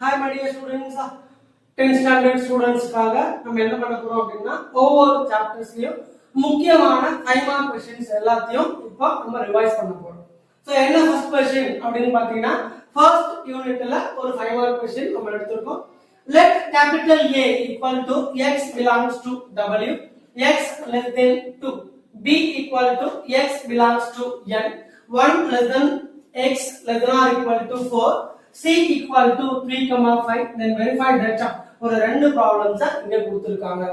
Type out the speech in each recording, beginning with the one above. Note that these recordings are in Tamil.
Hi my dear students, 10th standard students காக நம்ம என்ன பண்ண போறோம் அப்படினா ஒவ்வொரு சாப்டர்ஸ்லயும் முக்கியமான 5 மார்க் क्वेश्चंस எல்லாத்தையும் இப்போ நம்ம ரிவைஸ் பண்ண போறோம். சோ என்ன ஃபர்ஸ்ட் क्वेश्चन அப்படினு பாத்தீங்கன்னா ஃபர்ஸ்ட் யூனிட்ல ஒரு 5 மார்க் क्वेश्चन நம்ம எடுத்துறோம். Let capital A equal to x belongs to W, x less than 2, b equal to x belongs to n, 1 less than x less than or equal to 4, c equal to 3,5, then verify that ஒரு ரெண்டு ப்ராப்ளம்ஸ் இங்க கொடுத்திருக்காங்க.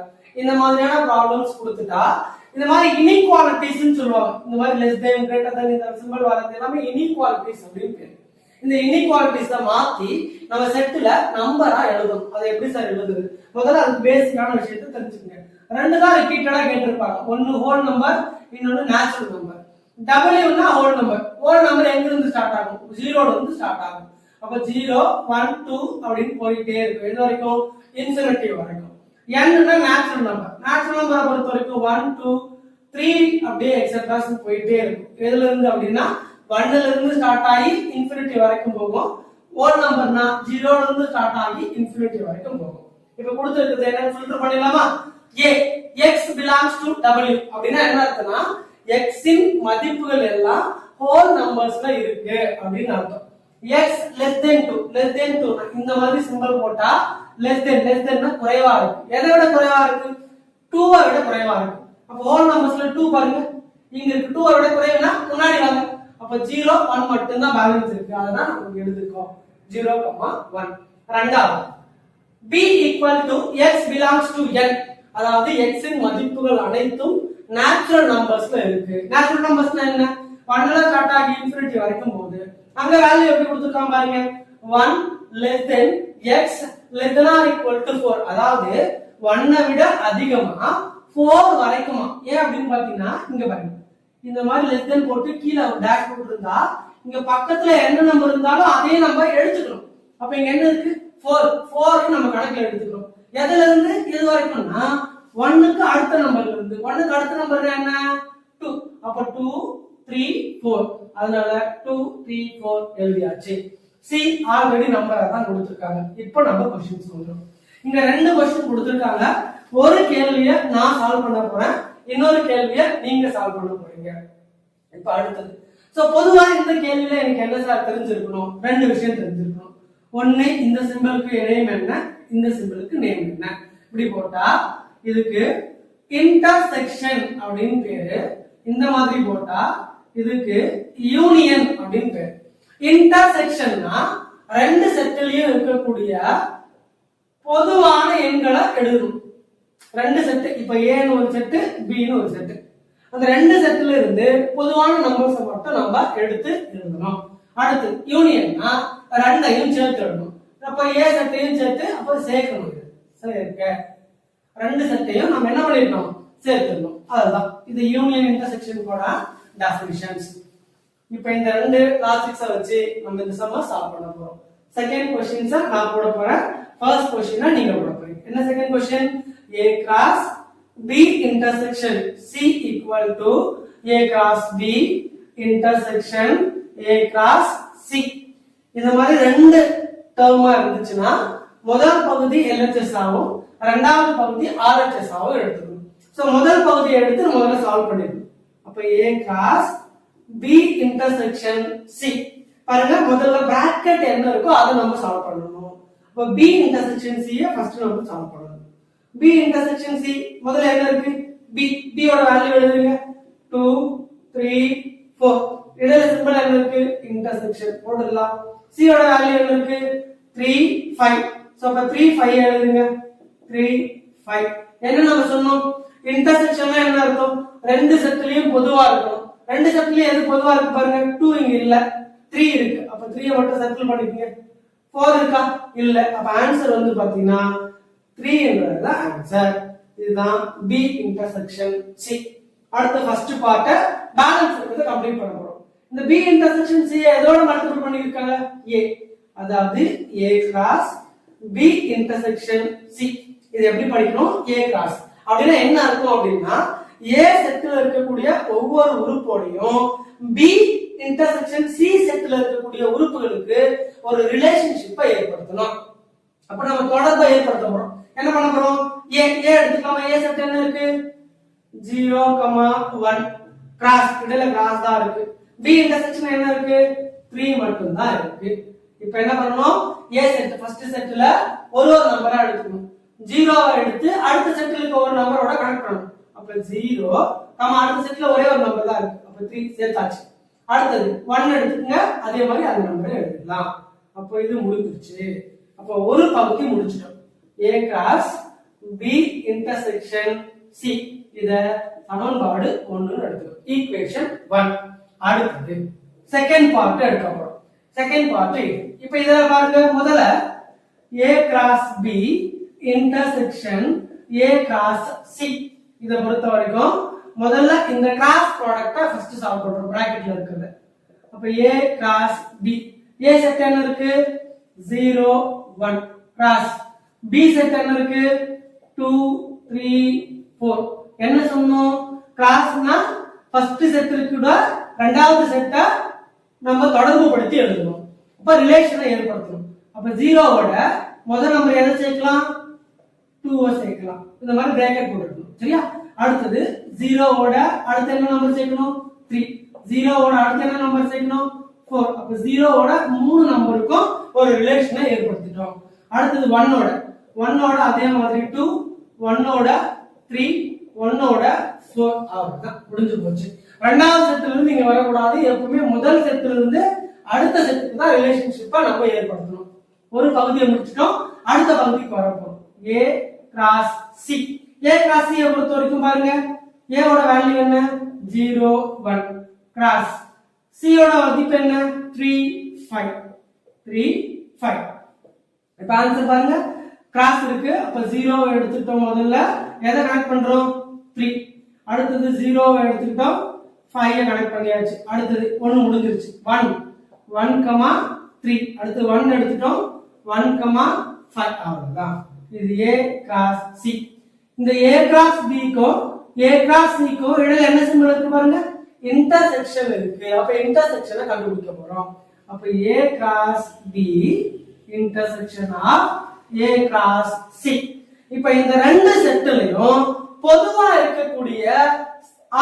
இந்த மாதிரியான ப்ராப்ளம்ஸ் கொடுத்துட்டா இந்த மாதிரி இன்இக்வாலிட்டிஸ் னு சொல்லுவாங்க. இந்த மாதிரி லெஸ் தென் கிரேட்டர் தென் இந்த சிம்பல் வரது எல்லாமே இன்இக்வாலிட்டிஸ் அப்படினு பேரு. இந்த இன்இக்வாலிட்டிஸ மாத்தி நம்ம செட்ல நம்பரா எழுதணும். அதை எப்படி சார் எழுதுறது? முதல்ல அது பேசிக்கான விஷயத்தை தெரிஞ்சுக்கங்க. ரெண்டு தான் ரிப்பீட்டடா கேட்டிருப்பாங்க. ஒன்னு ஹோல் நம்பர், இன்னொன்னு நேச்சுரல் நம்பர். W னா ஹோல் நம்பர். ஹோல் நம்பர் எங்க இருந்து ஸ்டார்ட் ஆகும்? 0 ல இருந்து ஸ்டார்ட் ஆகும். அப்ப 0 1 2 அப்படினு போயிட்டே இருக்கும். எது வரைக்கும்? இன்ஃபினிட்டி வரைக்கும். n னா நேச்சுரல் நம்பர். நேச்சுரல் நம்பரை பொறுத்த வரைக்கும் 1 2 3 அப்படியே எக்ஸெட்ராஸ் போயிட்டே இருக்கும். எதுல இருந்து அப்படினா 1 ல இருந்து ஸ்டார்ட் ஆகி இன்ஃபினிட்டி வரைக்கும் போகும். ஹோல் நம்பர்னா 0 ல இருந்து ஸ்டார்ட் ஆகி இன்ஃபினிட்டி வரைக்கும் போகும். இப்போ கொடுத்திருக்கிறது என்ன ஃபில்டர் பண்ணிடலாமா? a x belongs to w அப்படினா என்ன அர்த்தம்னா x இன் மதிப்புகள் எல்லாம் ஹோல் நம்பர்ஸ்ல இருக்கு அப்படினு அர்த்தம். x less than 2 less than 2 இந்த மாதிரி சிம்பல் போட்டா less than னா குறைவா இருக்கு. எதை விட குறைவா இருக்கு? 2 ஐ விட குறைவா இருக்கு. அப்ப ஹோல் நம்பர்ஸ்ல 2 பாருங்க. இங்க இருக்கு 2 ஐ விட குறைவுனா முன்னாடி வாங்க. அப்ப 0 1 மட்டும் தான் பேலன்ஸ் இருக்கு. அதான் நம்ம எழுதிருக்கோம் 0, 1. இரண்டாவது b equal to x belongs to n, அதாவது x இன் மதிப்புகள் அனைத்தும் நேச்சுரல் நம்பர்ஸ்ல இருக்கு. நேச்சுரல் நம்பர்ஸ்னா என்ன? 1 ல ஸ்டார்ட் ஆகி இன்ஃபினிட்டி வரைக்கும் போகுது. அங்க வேல்யூ எப்படி கொடுத்திருக்காங்க பாருங்க. 1 less than x less than or equal to 4, அதாவது 1 ஐ விட அதிகமா 4 வரைக்குமா. ஏன் அப்படினு பாத்தீங்கன்னா இங்க பாருங்க. இந்த மாதிரி less than போட்டு கீழ டாஷ் போட்டுருந்தா இங்க பக்கத்துல என்ன நம்பர் இருந்தாலும் அதே நம்பர் எடுத்துக்கணும். அப்ப இங்க என்ன இருக்கு? 4 நம்ம கணக்குல எடுத்துக்கிறோம். எதுல இருந்து எது வரைக்கும்னா 1 க்கு அடுத்த நம்பர்ல இருந்து. 1 க்கு அடுத்த நம்பர் என்ன? 2. அப்ப 2 3 4, அதனால 2 3 4 எழுதியாச்சு. C ஆல்ரெடி நம்பரா தான் கொடுத்திருக்காங்க. இப்போ நம்ம क्वेश्चंस சொல்றோம். இங்க ரெண்டு क्वेश्चन கொடுத்திருக்காங்க. ஒரு கேள்வியை நான் சால்வ் பண்ண போறேன், இன்னொரு கேள்வியை நீங்க சால்வ் பண்ண போறீங்க. இப்போ அடுத்து சோ பொதுவா இந்த கேள்வியில எனக்கு என்ன சார் தெரிஞ்சிருக்கணும்? ரெண்டு விஷயம் தெரிஞ்சிருக்கணும். ஒண்ணு இந்த சிம்பலுக்கு நேம் என்ன, இந்த சிம்பலுக்கு நேம் என்ன. இப்படி போட்டா இதுக்கு இன்டர்செக்ஷன் அப்படினு பேரு. இந்த மாதிரி போட்டா இதுக்கு யூனியன் அப்படினு பேரு. இன்டர்செக்ஷன்னா ரெண்டு செட்லயும் இருக்கக்கூடிய பொதுவான எண்களை எழுதணும். ரெண்டு செட், இப்ப A ன்னு ஒரு செட், B ன்னு ஒரு செட். அந்த ரெண்டு செட்ல இருந்து பொதுவான நம்பர்ஸ் மட்டும் நம்ம எடுத்து எழுதணும். அடுத்து யூனியன்னா ரெண்டையும் சேர்த்து எழுதணும். அப்ப A செட்டையும் சேர்த்து அப்ப சேர்க்கணும். சரி இருக்கு. ரெண்டு செட்டையும் நம்ம என்ன பண்ணிடணும்? சேர்த்துடணும். அதுதான் இது யூனியன் இன்டர்செக்ஷன் கூட டெஃபினிஷன்ஸ். இப்போ இந்த ரெண்டு லாஜிக்ஸை வச்சு நம்ம இந்த சம்ம சால்வ் பண்ண போறோம். செகண்ட் क्वेश्चंस நான் போட போறேன். ஃபர்ஸ்ட் क्वेश्चन நீங்க போட போறீங்க. என்ன second question? a cross b intersection c equal to a cross b intersection a cross c. இந்த மாதிரி ரெண்டு டேர்மா இருந்துச்சுன்னா முதல் பகுதி LHS ஆகும், இரண்டாவது பகுதி RHS ஆகும் எடுத்துக்கணும். சோ முதல் பகுதியை எடுத்து முதல்ல சால்வ் பண்ணிடணும். அப்ப a cross b intersection c பாருங்க. முதல்ல பிராக்கெட் என்ன இருக்கோ அதை நம்ம சால்வ் பண்ணணும். அப்ப b intersection c ய ஃபர்ஸ்ட் நம்ம சால்வ் பண்ணணும். b intersection c முதல்ல என்ன இருக்கு? b ஓட வேல்யூ எழுதுங்க. 2 3 4. இதோட சிம்பல் என்ன இருக்கு? இன்டர்செக்ஷன் போடலாம். c ஓட வேல்யூ என்ன இருக்கு? 3 5. சோ அப்ப 3 5 எழுதுங்க. 3 5. என்ன நம்ம சொன்னோம்? இன்டர்செக்ஷன்னா என்ன அர்த்தம்? ரெண்டு செட்லயும் பொதுவா இருக்கணும். ரெண்டு செட்லயும் எது பொதுவா இருக்கு பாருங்க. 2 இங்க இல்ல, 3 இருக்கு. அப்ப 3 மட்டும் சர்க்கிள் பண்ணிக்கங்க. 4 இருக்கா? இல்ல. அப்ப ஆன்சர் வந்து பாத்தீங்கன்னா 3 என்றது ஆன்சர். இதுதான் B இன்டர்செக்ஷன் C. அடுத்து ஃபர்ஸ்ட் பார்ட்ட பேலன்ஸ் இருக்கிறத கம்ப்ளீட் பண்ண போறோம். இந்த B இன்டர்செக்ஷன் C எதோட மல்டிபிள் பண்ணிருக்காங்க? A. அதாவது A cross B intersection C. இது எப்படி படிக்கணும்? A கிராஸ் அப்படினா என்ன அர்த்தம் அப்படினா A செட்ல இருக்கக்கூடிய ஒவ்வொரு உறுப்போடையும் B இன்டர்செக்ஷன் C செட்ல இருக்கக்கூடிய உறுப்புகளுக்கு ஒரு ரிலேஷன்ஷிப்பை ஏற்படுத்தணும். அப்ப நம்ம தொடர்பை ஏற்படுத்த போறோம். என்ன பண்ண போறோம்? ஏ எடுத்துக்கலாமா? ஏ செட் என்ன இருக்கு? 0,1 கிராஸ், இடையில கிராஸ் தான் இருக்கு. பி இன்டர்செக்ஷன் என்ன இருக்கு? 3 மட்டும் தான் இருக்கு. இப்போ என்ன பண்ணணும்? ஏ செட் ஃபர்ஸ்ட் செட்ல ஒரு நம்பரா எடுத்துக்கணும். 0வை எடுத்து அடுத்த செட்ல இருக்க ஒரு நம்பரோட கனெக்ட் பண்ணணும். அப்ப 0, அடுத்த செட்ல ஒரே ஒரு நம்பர் தான் இருக்கு. அப்ப 3 சேர்த்தாச்சு. அடுத்தது 1 எடுத்துக்கங்க, அதே மாதிரி அந்த நம்பரை எடுத்துக்கலாம். அப்போ இது முடிஞ்சிருச்சு. அப்போ ஒரு பகுதி முடிச்சிட்டோம். A cross B intersection C, இத சமன்பாடு 1 எடுத்துக்கணும். ஈக்குவேஷன் 1. அடுத்தது செகண்ட் பார்ட் எடுக்க போறோம். செகண்ட் பார்ட் இப்போ இத பாருங்க. முதல்ல A cross B intersection A cross C, இத பொறுத்த வரைக்கும் முதல்ல இந்த கிராஸ் ப்ராடக்ட்ட ஃபர்ஸ்ட் சால்வ் பண்றோம். பிராக்கெட்ல இருக்குது. அப்ப A cross B, A set என்ன இருக்கு? 0 1 கிராஸ், B செட் என்ன இருக்கு? 2 3 4. என்ன சொன்னோம்? கிராஸ்னா ஃபர்ஸ்ட் செட் இருக்குட இரண்டாவது செட்டை நம்ம தொடர்பு படுத்தி எழுதணும். அப்ப ரிலேஷனை ஏற்படுத்தணும். அப்ப 0வோட முதல் நம்பர் எதை சேர்க்கலாம்? 2 சேர்க்கலாம். இந்த மாதிரி பிராக்கெட் போட்டுக்கணும். சரியா? அடுத்தது 0வோட அடுத்து என்ன நம்பர் சேர்க்கணும்? 3. 0வோட அடுத்து என்ன நம்பர் சேர்க்கணும்? 4. அப்ப 0வோட மூணு நம்பருக்கும் ஒரு ரிலேஷனை ஏற்படுத்திட்டோம். அடுத்தது 1வோட அதே மாதிரி 2, 1வோட 3, 1வோட 4. அவ்வளவுதான், முடிஞ்சு போச்சு. இரண்டாவது செட்ல இருந்து நீங்க வரக்கூடாது. எப்பவுமே முதல் செட்ல இருந்து அடுத்த செட்டுக்கு தான் ரிலேஷன்ஷிப்பை நம்ம ஏற்படுத்தணும். ஒரு பகுதியை முடிச்சிட்டோம், அடுத்த பகுதிக்கு வரப்போம். A cross C. A cross C பொறுத்த வரைக்கும் பாருங்க, A ஓட வேல்யூ என்ன? 0 1 கிராஸ் C ஓட மதிப்பு என்ன? 3 5 3 5. இப்ப ஆன்சர் பாருங்க, கிராஸ் இருக்கு. அப்ப 0 எடுத்துட்டோம். முதல்ல எதை கனெக்ட் பண்றோம்? 3. அடுத்தது 0 எடுத்துட்டோம், 5 கனெக்ட் பண்ணியாச்சு. அடுத்தது 1 முடிஞ்சிருச்சு. 1 1,3. அடுத்து 1 எடுத்துட்டோம், 1,5. அவ்வளவுதான். இது A கிராஸ் C. இந்த A கிராஸ் B க்கும் A கிராஸ் C க்கும் இடையில என்ன சிம்பல் இருக்கு பாருங்க? இன்டர்செக்ஷன் இருக்கு. அப்ப இன்டர்செக்ஷனை கண்டுபிடிக்க போறோம். அப்ப A cross B intersection of A cross C. இப்ப இந்த ரெண்டு செட்லயும் பொதுவா இருக்கக்கூடிய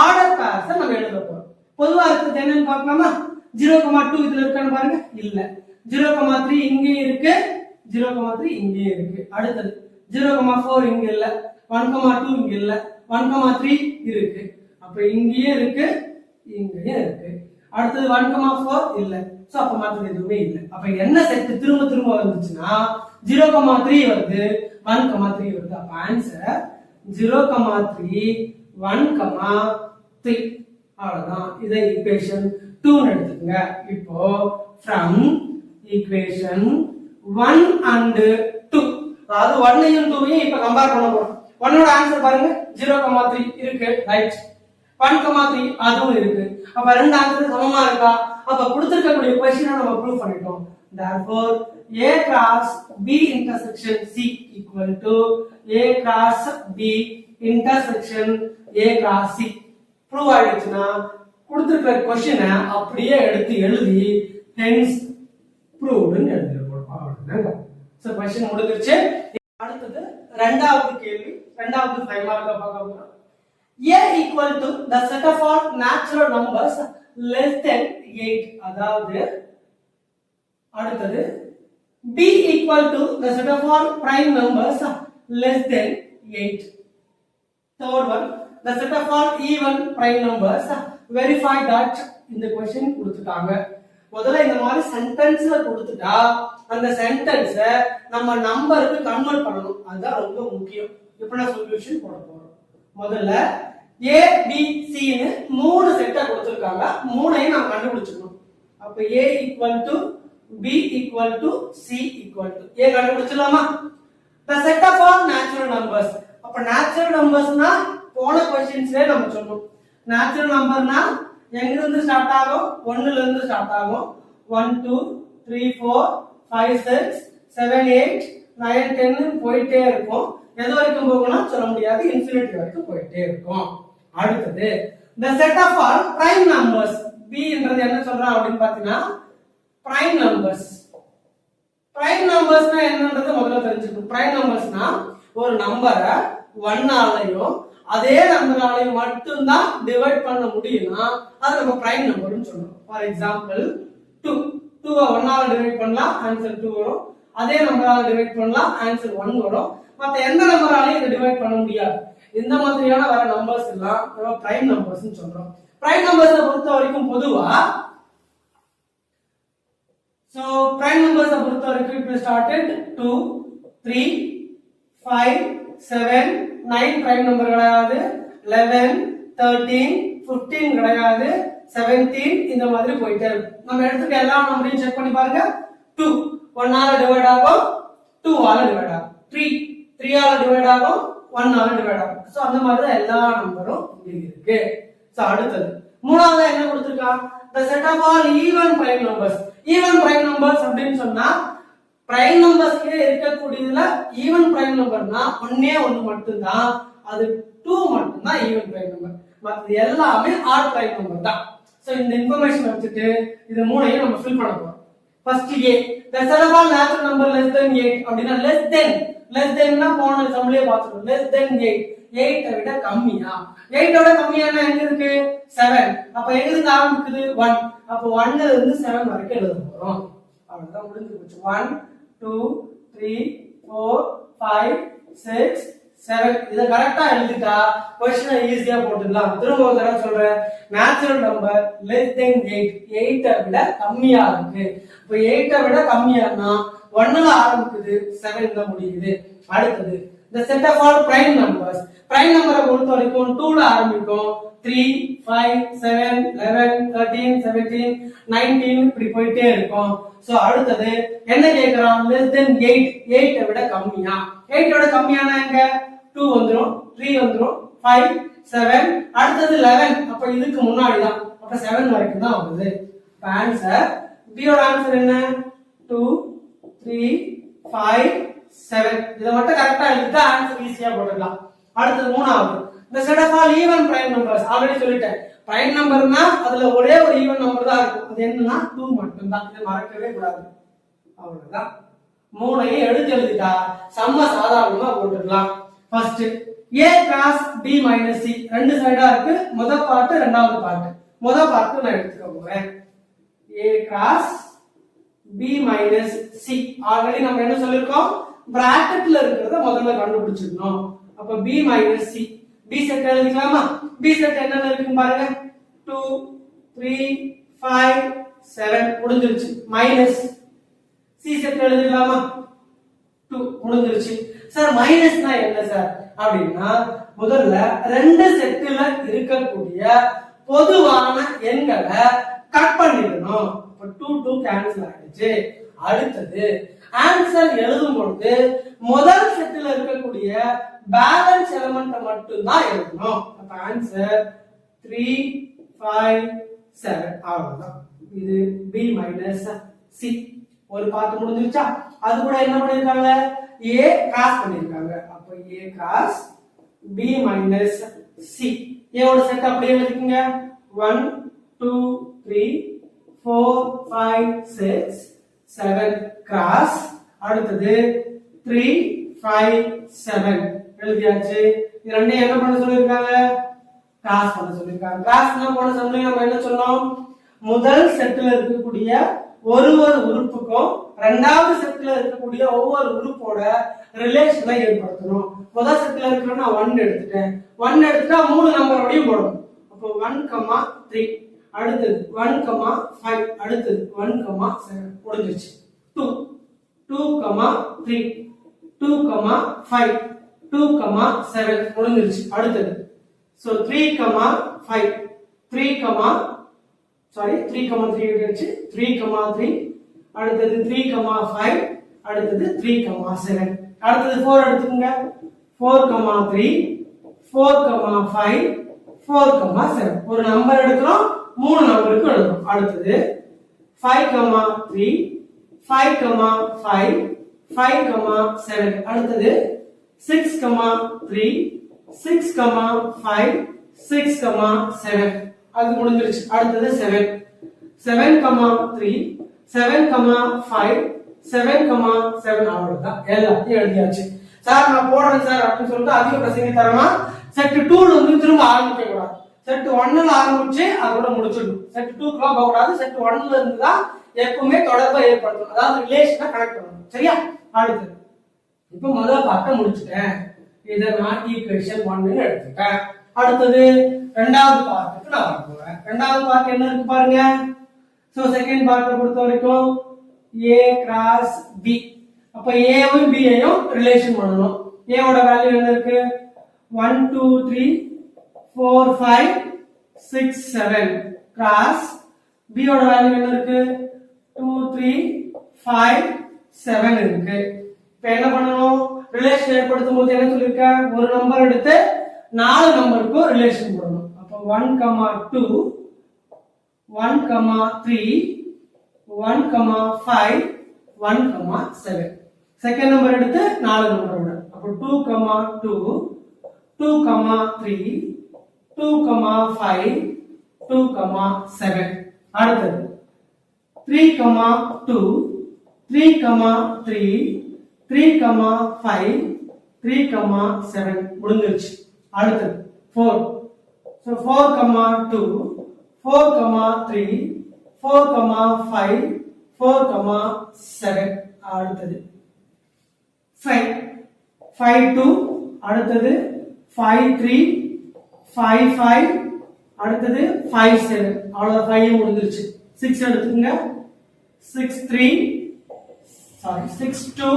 ஆர்டர் பேர்ஸ் நம்ம எழுத போறோம். பொதுவா இருக்கிறது என்னன்னு பார்க்கலாமா? 0,2 இதுல இருக்கான்னு பாருங்க. இல்ல. 0,3 இங்கே இருக்கு, 0,3 இங்கே இருக்கு. அடுத்தது 0,4 இங்க இல்ல, 1,2 இங்க இல்ல, 1,3 இருக்கு. அப்ப இங்கேயே இருக்கு, இங்கேயே இருக்கு. அடுத்தது 1,4 இல்ல. சோ அப்ப மற்றது எதுவுமே இல்ல. அப்ப என்ன செட் திரும்ப திரும்ப வந்துச்சுன்னா 0,3 வருது, 1,3 வருது. அப்ப ஆன்சர் 0,3 1,3. அவ்வளவுதான். இதை ஈக்குவேஷன் 2 எடுத்துக்கங்க. இப்போ from equation 1 and 2, அதாவது 1ஐயும் 2ஐயும் இப்ப கம்பேர் பண்ண போறோம். 1ஓட ஆன்சர் பாருங்க, 0,3 இருக்கு, ரைட். 1,3 அதுவும் இருக்கு. அப்ப ரெண்டு ஆன்சர் சமமா இருக்கா? அப்ப கொடுத்திருக்கக்கூடிய क्वेश्चனை நம்ம ப்ரூவ் பண்ணிட்டோம். therefore A cross B intersection C equal to A cross B intersection A cross C. Prove ஆயிடுச்சுன்னா கொடுத்திருக்கிற क्वेश्चனை அப்படியே எடுத்து எழுதி hence proved ன்னு எழுதிருப்போம். அவ்வளவுதான். சோ क्वेश्चन முடிஞ்சிருச்சு. அடுத்து இரண்டாவது கேள்வி, இரண்டாவது 5 மார்க் பார்க்க போறோம். A equal to the set of all natural numbers less than 8. அதாவது அடுத்தது B equal to the set of all prime numbers less than 8. Third one, the set of all even prime numbers. Verify that. இந்த क्वेश्चन கொடுத்துட்டாங்க. முதல்ல இந்த மாதிரி சென்டென்ஸ்ல கொடுத்துட்டா அந்த சென்டென்ஸ நம்ம நம்பருக்கு கன்வர்ட் பண்ணணும். அதுதான் ரொம்ப முக்கியம். இப்போ நான் சொல்யூஷன் போட போறோம். முதல்ல A B C ன்னு மூணு செட்டா கொடுத்திருக்காங்க. மூணையும் நாம கண்டுபிடிச்சிடணும். அப்ப A equal to B equal to C equal to A கண்டுபிடிச்சலாமா? the set of all natural numbers. அப்ப natural numbersனா போன क्वेश्चंஸ்ல நம்ம சொன்னோம். natural numberனா எங்க இருந்து ஸ்டார்ட் ஆகும்? 1 ல இருந்து ஸ்டார்ட் ஆகும். 1 2 3 4 5 6 7 8 9 10 போயிட்டே இருக்கும். எது வரைக்கும் போகும்னா சொல்ல முடியாது, இன்ஃபினிட்டி வரைக்கும் போயிட்டே இருக்கும். அடுத்தது the set of all prime numbers. B ன்றது என்ன சொல்றா அப்படினு பாத்தீங்கன்னா prime numbers. பிரைம் நம்பர்ஸ்னா என்னன்றது முதல்ல தெரிஞ்சுக்கணும். பிரைம் நம்பர்ஸ்னா ஒரு நம்பரை 1 ஆலையும் அதே நம்பராலையும் மட்டும்தான் டிவைட் பண்ண முடியும்னா அது நம்ம பிரைம் நம்பர்னு சொல்றோம். ஃபார் எக்ஸாம்பிள் 2 2 1 ஆல டிவைட் பண்ணலாம் ஆன்சர் 2 வரும். அதே நம்பரால டிவைட் பண்ணலாம் ஆன்சர் 1 வரும். மத்த எந்த நம்பராலையும் இதை டிவைட் பண்ண முடியாது. இந்த மாதிரியான வர நம்பர்ஸ் எல்லாம் நம்ம பிரைம் நம்பர்ஸ்னு சொல்றோம். பிரைம் நம்பர்ஸை பொறுத்த வரைக்கும் பொதுவா prime numbers பொறுத்த வரைக்கும் இப்ப ஸ்டார்டட் 2 3 5 7 9 prime number கிடையாது, 11 13 15 கிடையாது, 17 இந்த மாதிரி போயிட்டே இருக்கு. நம்ம எடுத்துக்க எல்லா நம்பரையும் செக் பண்ணி பாருங்க. 2 1 ஆல டிவைட் ஆகும், 2 ஆல டிவைட் ஆகும், 3 3 ஆல டிவைட் ஆகும், 1 ஆல டிவைட் ஆகும். சோ அந்த மாதிரி எல்லா நம்பரும் இங்க இருக்கு. சோ அடுத்து மூணாவது என்ன கொடுத்திருக்கான்? the set of all even prime numbers. even prime numbers அப்படினு சொன்னா prime numbers கே இருக்கக்கூடியதுல even prime numberனா ஒண்ணே ஒன்னு மட்டும் தான், அது 2 மட்டும் தான் even prime number. மத்த எல்லாமே odd prime number தான். சோ இந்த இன்ஃபர்மேஷன் வச்சிட்டு இது மூணையும் நம்ம ஃபில் பண்ண போறோம். First a the set of all natural number less than 8 அப்படினா less than னா போன சம்லயே பார்த்தோம். less than 8 8 விட கம்மியா, 8 விட கம்மியானா எங்க இருக்கு 7. அப்ப எங்க இருந்து ஆரம்பிக்குது 1. அப்ப 1 ல இருந்து 7 வரைக்கும் எழுத போறோம். அவ்வளவுதான் முடிஞ்சு போச்சு. 1 2 3 4 5 6 7 இத கரெக்ட்டா எழுதிட்டா क्वेश्चन ஈஸியா போட்டுடலாம். திரும்ப ஒரு தடவை சொல்றேன். நேச்சுரல் நம்பர் less than 8 8 விட கம்மியா இருக்கு. அப்ப 8 விட கம்மியானா 1 ல ஆரம்பிக்குது 7 ல முடியுது. அடுத்து the set of all prime numbers. prime number பொறுத்த வரைக்கும் 2 ல ஆரம்பிக்கும். 3 5 7 11 13 17 19 இப்படி போயிட்டே இருக்கும். சோ அடுத்து என்ன கேக்குறான்? less than 8 8 விட கம்மியா. 8 விட கம்மியானா எங்க 2 வந்துரும், 3 வந்துரும், 5 7 அடுத்து 11. அப்ப இதுக்கு முன்னாடி தான். அப்ப 7 வரைக்கும் தான் வருது. அப்ப ஆன்சர் B யோட ஆன்சர் என்ன? 2 3 5 7. இத மட்டும் கரெக்ட்டா எழுதிட்டா ஆன்சர் ஈஸியா போடலாம். அடுத்து மூணாவது the set of all even prime numbers. Already சொல்லிட்டேன். prime நம்பர்னா அதுல ஒரே ஒரு ஈவன் நம்பர் தான் இருக்கும். அது என்னன்னா 2 மட்டும் தான். இத மறக்கவே கூடாது. அவ்வளவுதான். மூணையும் எழுதிட்டா சம்ம சாதாரணமா போட்டுடலாம். First a cross b minus c ரெண்டு சைடா இருக்கு. முதல் பார்ட் இரண்டாவது பார்ட். முதல் பார்ட் நான் எடுத்துக்க போறேன். a cross b minus c. Already நம்ம என்ன சொல்லிருக்கோம்? பிராக்கெட்ல இருக்கிறத முதல்ல கண்டுபிடிச்சிடணும். அப்ப b minus c. b set எழுதிக்கலாமா? b செட் என்னென்ன இருக்குன்னு பாருங்க. 2 3 5 7 முடிஞ்சிருச்சு. Minus c set எழுதிக்கலாமா? 2 முடிஞ்சிருச்சு. சார் மைனஸ்னா என்ன சார் அப்படின்னா முதல்ல ரெண்டு செட்ல இருக்கக்கூடிய பொதுவான எண்களை கட் பண்ணிடணும். அப்ப 2 2 கேன்சல் ஆயிடுச்சு. அடுத்தது ஆன்சர் எழுதும் பொழுது முதல் செட்ல இருக்கக்கூடிய பேலன்ஸ் எலிமெண்ட் மட்டும் தான் எழுதணும். அப்ப ஆன்சர் 3 5 7 அவ்வளவுதான். இது b minus c. ஒரு பார்ட் முடிஞ்சிருச்சா? அது கூட என்ன பண்ணிருக்காங்க? a கிராஸ் பண்ணிருக்காங்க. அப்ப a cross b minus c. a ஓட செட் அப்படியே எழுதிக்கங்க. 1 2 3 4 5 6 7 கிராஸ் அடுத்தது 3 5 7 எழுதியாச்சு. இது ரெண்டையும் என்ன பண்ண சொல்லிருக்காங்க? கிராஸ் பண்ண சொல்லிருக்காங்க. கிராஸ்னா போன சமயம் நம்ம என்ன சொன்னோம்? முதல் செட்ல இருக்கக்கூடிய ஒரு உறுப்புக்கும் இரண்டாவது செட்ல இருக்கக்கூடிய ஒவ்வொரு உறுப்போட ரிலேஷனை ஏற்படுத்தணும். முதல் செட்ல இருக்கிறனா 1 எடுத்துட்டேன். 1 எடுத்துட்டா மூணு நம்பரோடையும் போடணும். அப்போ 1 3 அடுத்தது 1 5 அடுத்தது 1 7 முடிஞ்சிருச்சு. 2 2 3 2 5 2 7 முடிஞ்சிருச்சு. அடுத்தது சோ 3 5 3 3 எடுத்துச்சு. 3 3 அடுத்தது 3 5 அடுத்தது 3 7 அடுத்தது 4 எடுத்துக்கங்க. 4 3 4 5 4 7 ஒரு நம்பர் எடுக்கிறோம், மூணு நம்பருக்கு எழுதுறோம். அடுத்தது 5 3 5 5 5 7 அடுத்தது 6 3 6 5 6 7 அது முடிஞ்சிருச்சு. அடுத்தது 7 3 7 5 7,7 அவ்வளவுதான். எல்லாத்தையும் எழுதியாச்சு. சார் நான் போடுறேன் சார் அப்படின்னு சொல்லிட்டு அதிக பிரசங்க தரமா செட் 2ல இருந்து திரும்ப ஆரம்பிக்க கூடாது. செட் 1ல ஆரம்பிச்சு அதோட முடிச்சிடணும். செட் 2க்கு போக கூடாது. செட் 1ல இருந்து தான் எப்பவுமே தொடர்பை ஏற்படுத்தணும். அதாவது ரிலேஷனை கனெக்ட் பண்ணணும். சரியா? அடுத்து இப்போ முதல் பார்ட்ட முடிச்சிட்டேன். இதை நான் ஈக்குவேஷன் 1ன்னு எடுத்துட்டேன். அடுத்தது ரெண்டாவது பார்ட்டுக்கு நான் வர போறேன். ரெண்டாவது பார்ட் என்ன இருக்கு பாருங்க. சோ செகண்ட் பார்ட்ட பொறுத்த வரைக்கும் A cross B. அப்ப A வும் B யையும் ரிலேஷன் பண்ணனும். A ஓட வேல்யூ என்ன இருக்கு? 1 2 3 4 5 6 7 cross B ஓட வேல்யூ என்ன இருக்கு? 2 3 5 7 இருக்கு. இப்போ என்ன பண்ணனும்? ரிலேஷன் ஏற்படுத்தும் போது என்ன சொல்லிருக்கேன்? ஒரு நம்பர் எடுத்து 4 நம்பருக்கு ரிலேஷன் போடணும். அப்ப 1 2 1 3 1 5 1 7. செகண்ட் நம்பர் எடுத்து 4 நம்பரோட. அப்ப 2 2 2 3 2 5 2 7. அடுத்தது 3 2 3 3 3 5 3 7 முடிஞ்சிருச்சு. அடுத்தது 4. So 4 2 4 3 4 5 4 7. அடுத்தது 5 5 2. அடுத்தது 5 3 5 5. அடுத்தது 5 7. அவ்வளவு 5 முடிஞ்சிருச்சு. 6 எடுத்துக்கங்க. 6 3 6 2.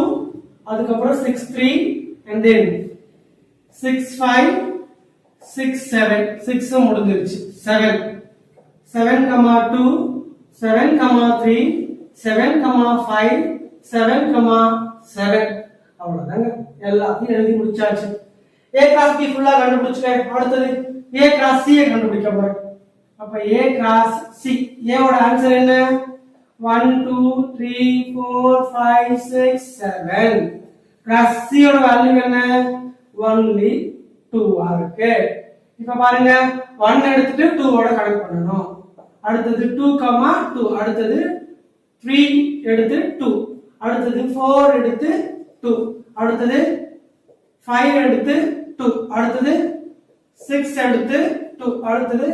அதுக்கப்புறம் 6 3 and then 6 5 6 7. 6 முடிஞ்சிருச்சு. 7 7 2 7 3 7 5 7 7. அவ்வளவுதாங்க. எல்லாத்தையும் எழுதி முடிச்சாச்சு. A cross B ஃபுல்லா கண்டுபிடிச்சிட்டேன். அடுத்தது A cross C கண்டுபிடிக்க போறேன். அப்ப A cross C A ஓட ஆன்சர் என்ன? 1 2 3 4 5 6 7. cross C ஓட வேல்யூ என்ன? only 2 ஆ இருக்கு. இப்ப பாருங்க 1 எடுத்துட்டு 2 ஓட கனெக்ட் பண்ணனும். அடுத்தது 2 2. அடுத்தது 3 எடுத்து 2. அடுத்தது 4 எடுத்து 2. அடுத்தது 5 எடுத்து 2. அடுத்தது 6 எடுத்து 2. அடுத்தது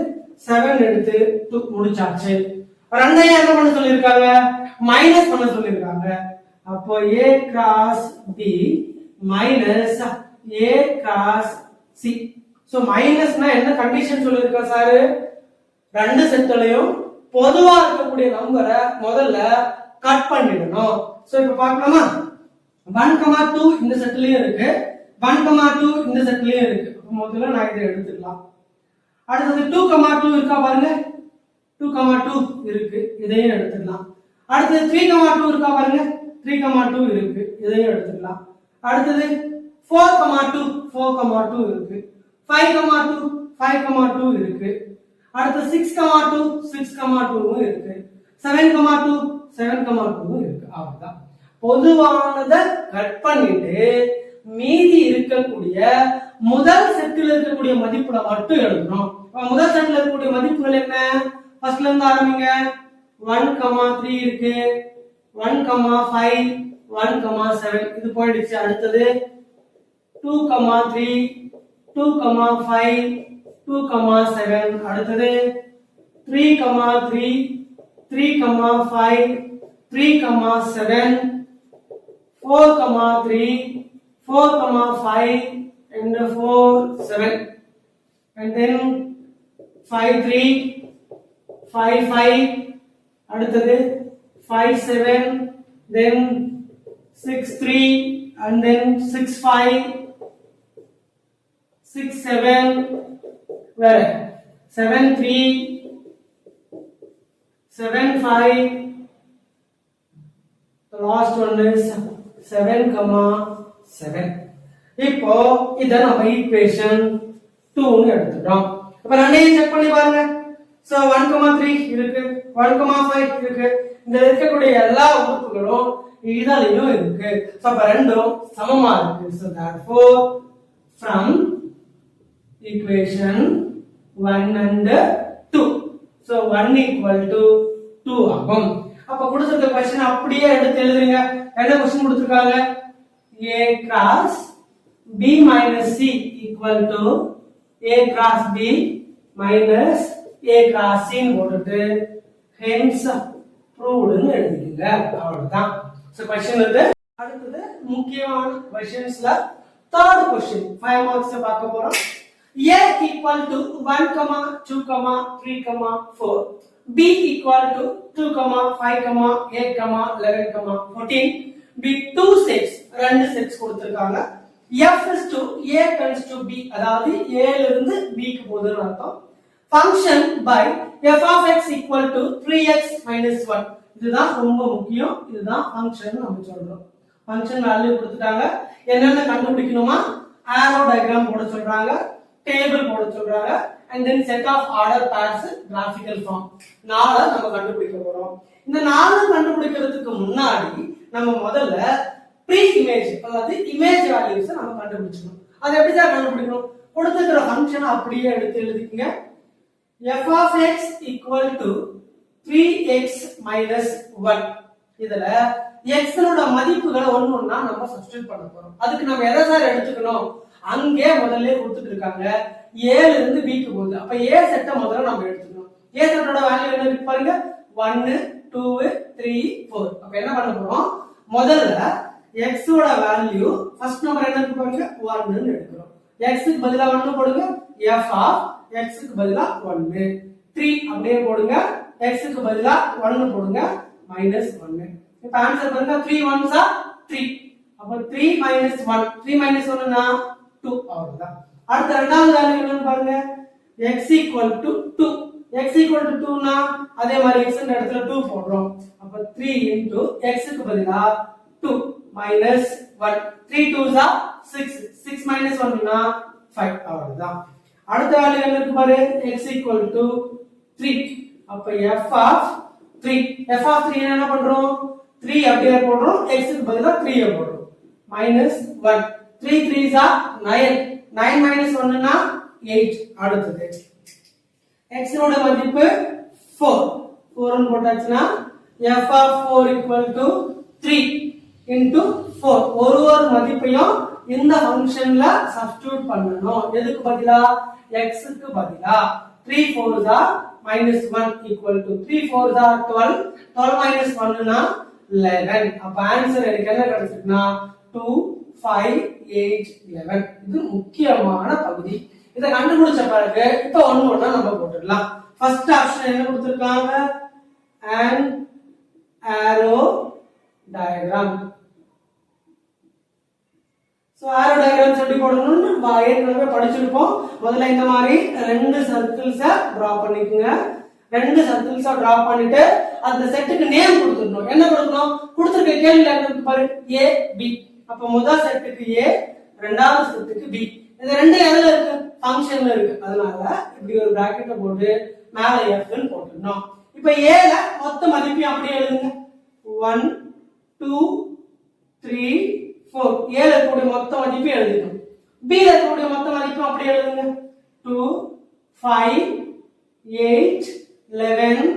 7 எடுத்து 2. முடிச்சாச்சு. ரெண்டையும் என்ன பண்ண சொல்லிருக்காங்க? மைனஸ் பண்ண சொல்லிருக்காங்க. அப்போ A cross B minus A cross C. So மைனஸ்னா என்ன கண்டிஷன் சொல்லிருக்கா சார்? ரெண்டு செட்லயும் பொதுவா இருக்கக்கூடிய நம்பரை முதல்ல கட் பண்ணிடணும். சோ இப்ப பார்க்கலாமா? 1 2 இந்த செட்லயும் இருக்கு, 1 2 இந்த செட்லயும் இருக்கு. முதல்ல நான் இதை எடுத்துக்கலாம். அடுத்தது 2 2 இருக்கா பாருங்க. 2 2 இருக்கு, இதையும் எடுத்துக்கலாம். அடுத்தது 3 2 இருக்கா பாருங்க. 3 2 இருக்கு, இதையும் எடுத்துக்கலாம். அடுத்தது 4 2 4 2 இருக்கு. 5 2 5 2 இருக்கு. அடுத்து 6 2 6 2 இருக்கு. 7 2 7 2 இருக்கு. அவ்வளவுதான். பொதுவானதை கட் பண்ணிட்டு மீதி இருக்கக்கூடிய முதல் செட்டில் இருக்கக்கூடிய மதிப்புல மட்டும் எழுதணும். முதல் செட்டில் இருக்கக்கூடிய மதிப்புகள் என்ன? ஃபர்ஸ்ட்ல இருந்து ஆரம்பிங்க. 1 3 இருக்கு, 1 5 1 7 இது போயிடுச்சு. அடுத்தது 2 3 2 5 2 7. அடுத்தது 3 3 3 5 3 7 4 3 4 5 and 4 7 and then 5 3 5 5. அடுத்தது 5 7 then 6 3 and then 6 5 6 7 where 7 3 7 5. the last one is 7 7. இப்போ இத நம்ம ஈக்குவேஷன் 2 ன்னு எடுத்துட்டோம். இப்ப ரெண்டையும் செக் பண்ணி பாருங்க. சோ 1 3 இருக்கு, 1 5 இருக்கு. இந்த இருக்கக்கூடிய எல்லா உறுப்புகளும் இதலையும் இருக்கு. சோ அப்ப ரெண்டும் சமமா இருக்கு. so therefore from equation 1 and 2, so 1 equal to 2 ஆகும். அப்ப கொடுத்திருக்க क्वेश्चन அப்படியே எடுத்து எழுதுங்க. என்ன क्वेश्चन கொடுத்திருக்காங்க a cross b minus c equal to a cross b minus a cross c ன்னு போட்டுட்டு hence proved ன்னு எழுதிக்கங்க அவ்வளவுதான் சோ क्वेश्चन இது அடுத்து முக்கியமான क्वेश्चंसல third question 5 marks பார்க்க போறோம் a equal to 1 2 3 4 b equal to 2 5 8 11 14 b two sets ரெண்டு செட்ஸ் கொடுத்திருக்காங்க f is to a tends to b அதாவது a ல இருந்து b க்கு போகுதுன்னு அர்த்தம் function by f of x equal to 3x minus 1 இதுதான் ரொம்ப முக்கியம் இதுதான் ஃபங்க்ஷன் நம்ம சொல்றோம் ஃபங்க்ஷன் வேல்யூ கொடுத்துட்டாங்க என்னென்ன கண்டுபிடிக்கணுமா arrow diagram போட சொல்றாங்க டேபிள் போட சொல்றாங்க and then set of order pairs graphical form நாளை நம்ம கண்டுபிடிக்க போறோம் இந்த நாளை கண்டுபிடிக்கிறதுக்கு முன்னாடி நம்ம முதல்ல ப்ரீ இமேஜ் அதாவது இமேஜ் வேல்யூஸ் நம்ம கண்டுபிடிக்கணும் அது எப்படி தான் கண்டுபிடிக்கணும் கொடுத்திருக்கிற ஃபங்க்ஷனை அப்படியே எடுத்து எழுதிக்கங்க f of x equal to 3x minus 1 இதுல x னோட மதிப்புகளை ஒவ்வொண்ணா நம்ம சப்ஸ்டிட்யூட் பண்ண போறோம் அதுக்கு நம்ம எதை சார் எடுத்துக்கணும் அங்கே முதல்ல கொடுத்துட்டு இருக்காங்க a ல இருந்து b க்கு போகுது அப்ப a செட்ட முதல்ல நம்ம எடுத்துக்கணும் a செட்டோட வேல்யூ என்ன இருக்கு பாருங்க 1 2 3 4 அப்ப என்ன பண்ண போறோம் முதல்ல x ஓட வேல்யூ ஃபர்ஸ்ட் நம்பர் என்ன இருக்கு பாருங்க 1 ன்னு எடுக்கிறோம் x க்கு பதிலா 1 போடுங்க f of x க்கு பதிலா 1 3 அப்படியே போடுங்க x க்கு பதிலா 1 போடுங்க -1 இப்ப ஆன்சர் பாருங்க 3 1s are 3 அப்ப 3 1 3 1 னா 2 அவ்வளவுதான் அடுத்த இரண்டாவது வேல்யூ என்னன்னு பாருங்க x equal to 2 x equal to 2 னா அதே மாதிரி x ன்ற இடத்துல 2 போடுறோம் அப்ப 3 into x க்கு பதிலா 2 minus 1 3 2s are 6 6 minus 1 னா 5 அவ்வளவுதான் அடுத்த வேல்யூ என்ன இருக்கு பாரு x equal to 3 அப்ப f of 3 என்ன பண்றோம் 3 அப்படியே போடுறோம் x க்கு பதிலா 3 போடுறோம் -1 3 3s are 9 9 minus 1 னா 8 அடுத்தது x னோட மதிப்பு 4 4 ன்னு போட்டாச்சுனா f of 4 equal to 3 into 4 ஒரு மதிப்பையும் இந்த ஃபங்க்ஷன்ல சப்ஸ்டிட்யூட் பண்ணனும் எதுக்கு பதிலா x க்கு பதிலா 3 4s are -1 equal to 3 4s are 12 12 minus 1 னா 11 அப்ப ஆன்சர் எனக்கு என்ன கிடைச்சிருக்குனா 2 5 8 11 இது முக்கியமான பகுதி இத கண்டுபிடிச்ச பிறகு இப்போ ஒண்ணா நம்ம போட்டுடலாம் ஃபர்ஸ்ட் ஆப்ஷன் என்ன கொடுத்திருக்காங்க an arrow diagram so arrow diagram எப்படி போடணும்னு ஏற்கனவே படிச்சிருப்போம் முதல்ல இந்த மாதிரி ரெண்டு சர்க்கிள்ஸை டிரா பண்ணிக்கங்க ரெண்டு சர்க்கிள்ஸை டிரா பண்ணிட்டு அந்த செட்டுக்கு நேம் கொடுத்துடணும் என்ன கொடுக்கணும் கொடுத்திருக்க கேள்வில என்ன பாரு a b அப்ப முதல் செட்டுக்கு a இரண்டாவது செட்டுக்கு b இது ரெண்டு எதுல இருக்கு ஃபங்க்ஷன்ல இருக்கு அதனால இப்படி ஒரு பிராக்கெட் போட்டு மேல f ன்னு போட்டுறணும் இப்போ a ல மொத்த மதிப்பை அப்படியே எழுதுங்க 1 2 3 4 a ல இருக்கக்கூடிய மொத்த மதிப்பை எழுதிக்கணும் b ல இருக்கக்கூடிய மொத்த மதிப்பை அப்படியே எழுதுங்க 2 5 8 11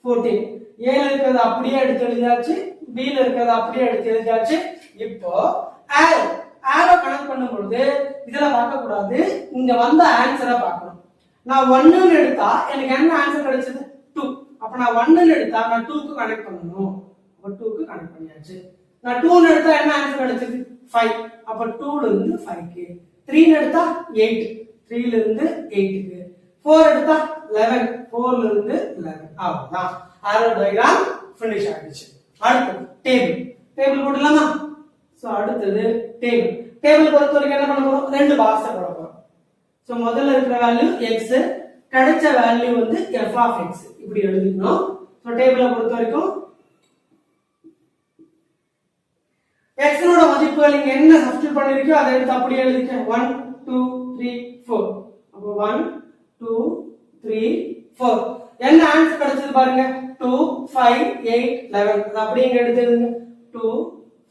14 a ல இருக்கிறது அப்படியே எடுத்து எழுதியாச்சு b ல இருக்கிறது அப்படியே எடுத்து எழுதியாச்சு இப்போ arrow கனெக்ட் பண்ணும்போது இதல பார்க்க கூடாது இங்க வந்த ஆன்சரை பார்க்கணும் நான் 1 ன்னு எடுத்தா எனக்கு என்ன ஆன்சர் கிடைச்சது 2 அப்ப நான் 1 ன்னு எடுத்தா நான் 2 க்கு கனெக்ட் பண்ணனும் அப்ப 2 க்கு கனெக்ட் பண்ணியாச்சு நான் 2 ன்னு எடுத்தா என்ன ஆன்சர் கிடைச்சது 5 அப்ப 2 ல இருந்து 5 க்கு 3 ன்னு எடுத்தா 8 3 ல இருந்து 8 க்கு 4 எடுத்தா 11 4 ல இருந்து 11 அவ்வளவுதான் arrow diagram finish ஆயிடுச்சு அடுத்து டேபிள் போடலாமா சோ அடுத்து டேபிள் பொறுத்தவரைக்கும் என்ன பண்ண போறோம் ரெண்டு பாக்ஸ் போட போறோம் சோ முதல்ல இருக்கிற வேல்யூ x கிடைச்ச வேல்யூ வந்து f of x இப்படி எழுதிக்கணும் சோ டேபிளை பொறுத்தவரைக்கும் x னோட மதிப்புகள் இங்க என்ன சப்ஸ்டிட்யூட் பண்ணிருக்கோ அதை எடுத்து அப்படியே எழுதிக்க 1 2 3 4 அப்ப 1 2 3 4 என்ன ஆன்சர் கிடைச்சது பாருங்க 2 5 8 11 அது அப்படியே இங்க எடுத்து எழுதுங்க 2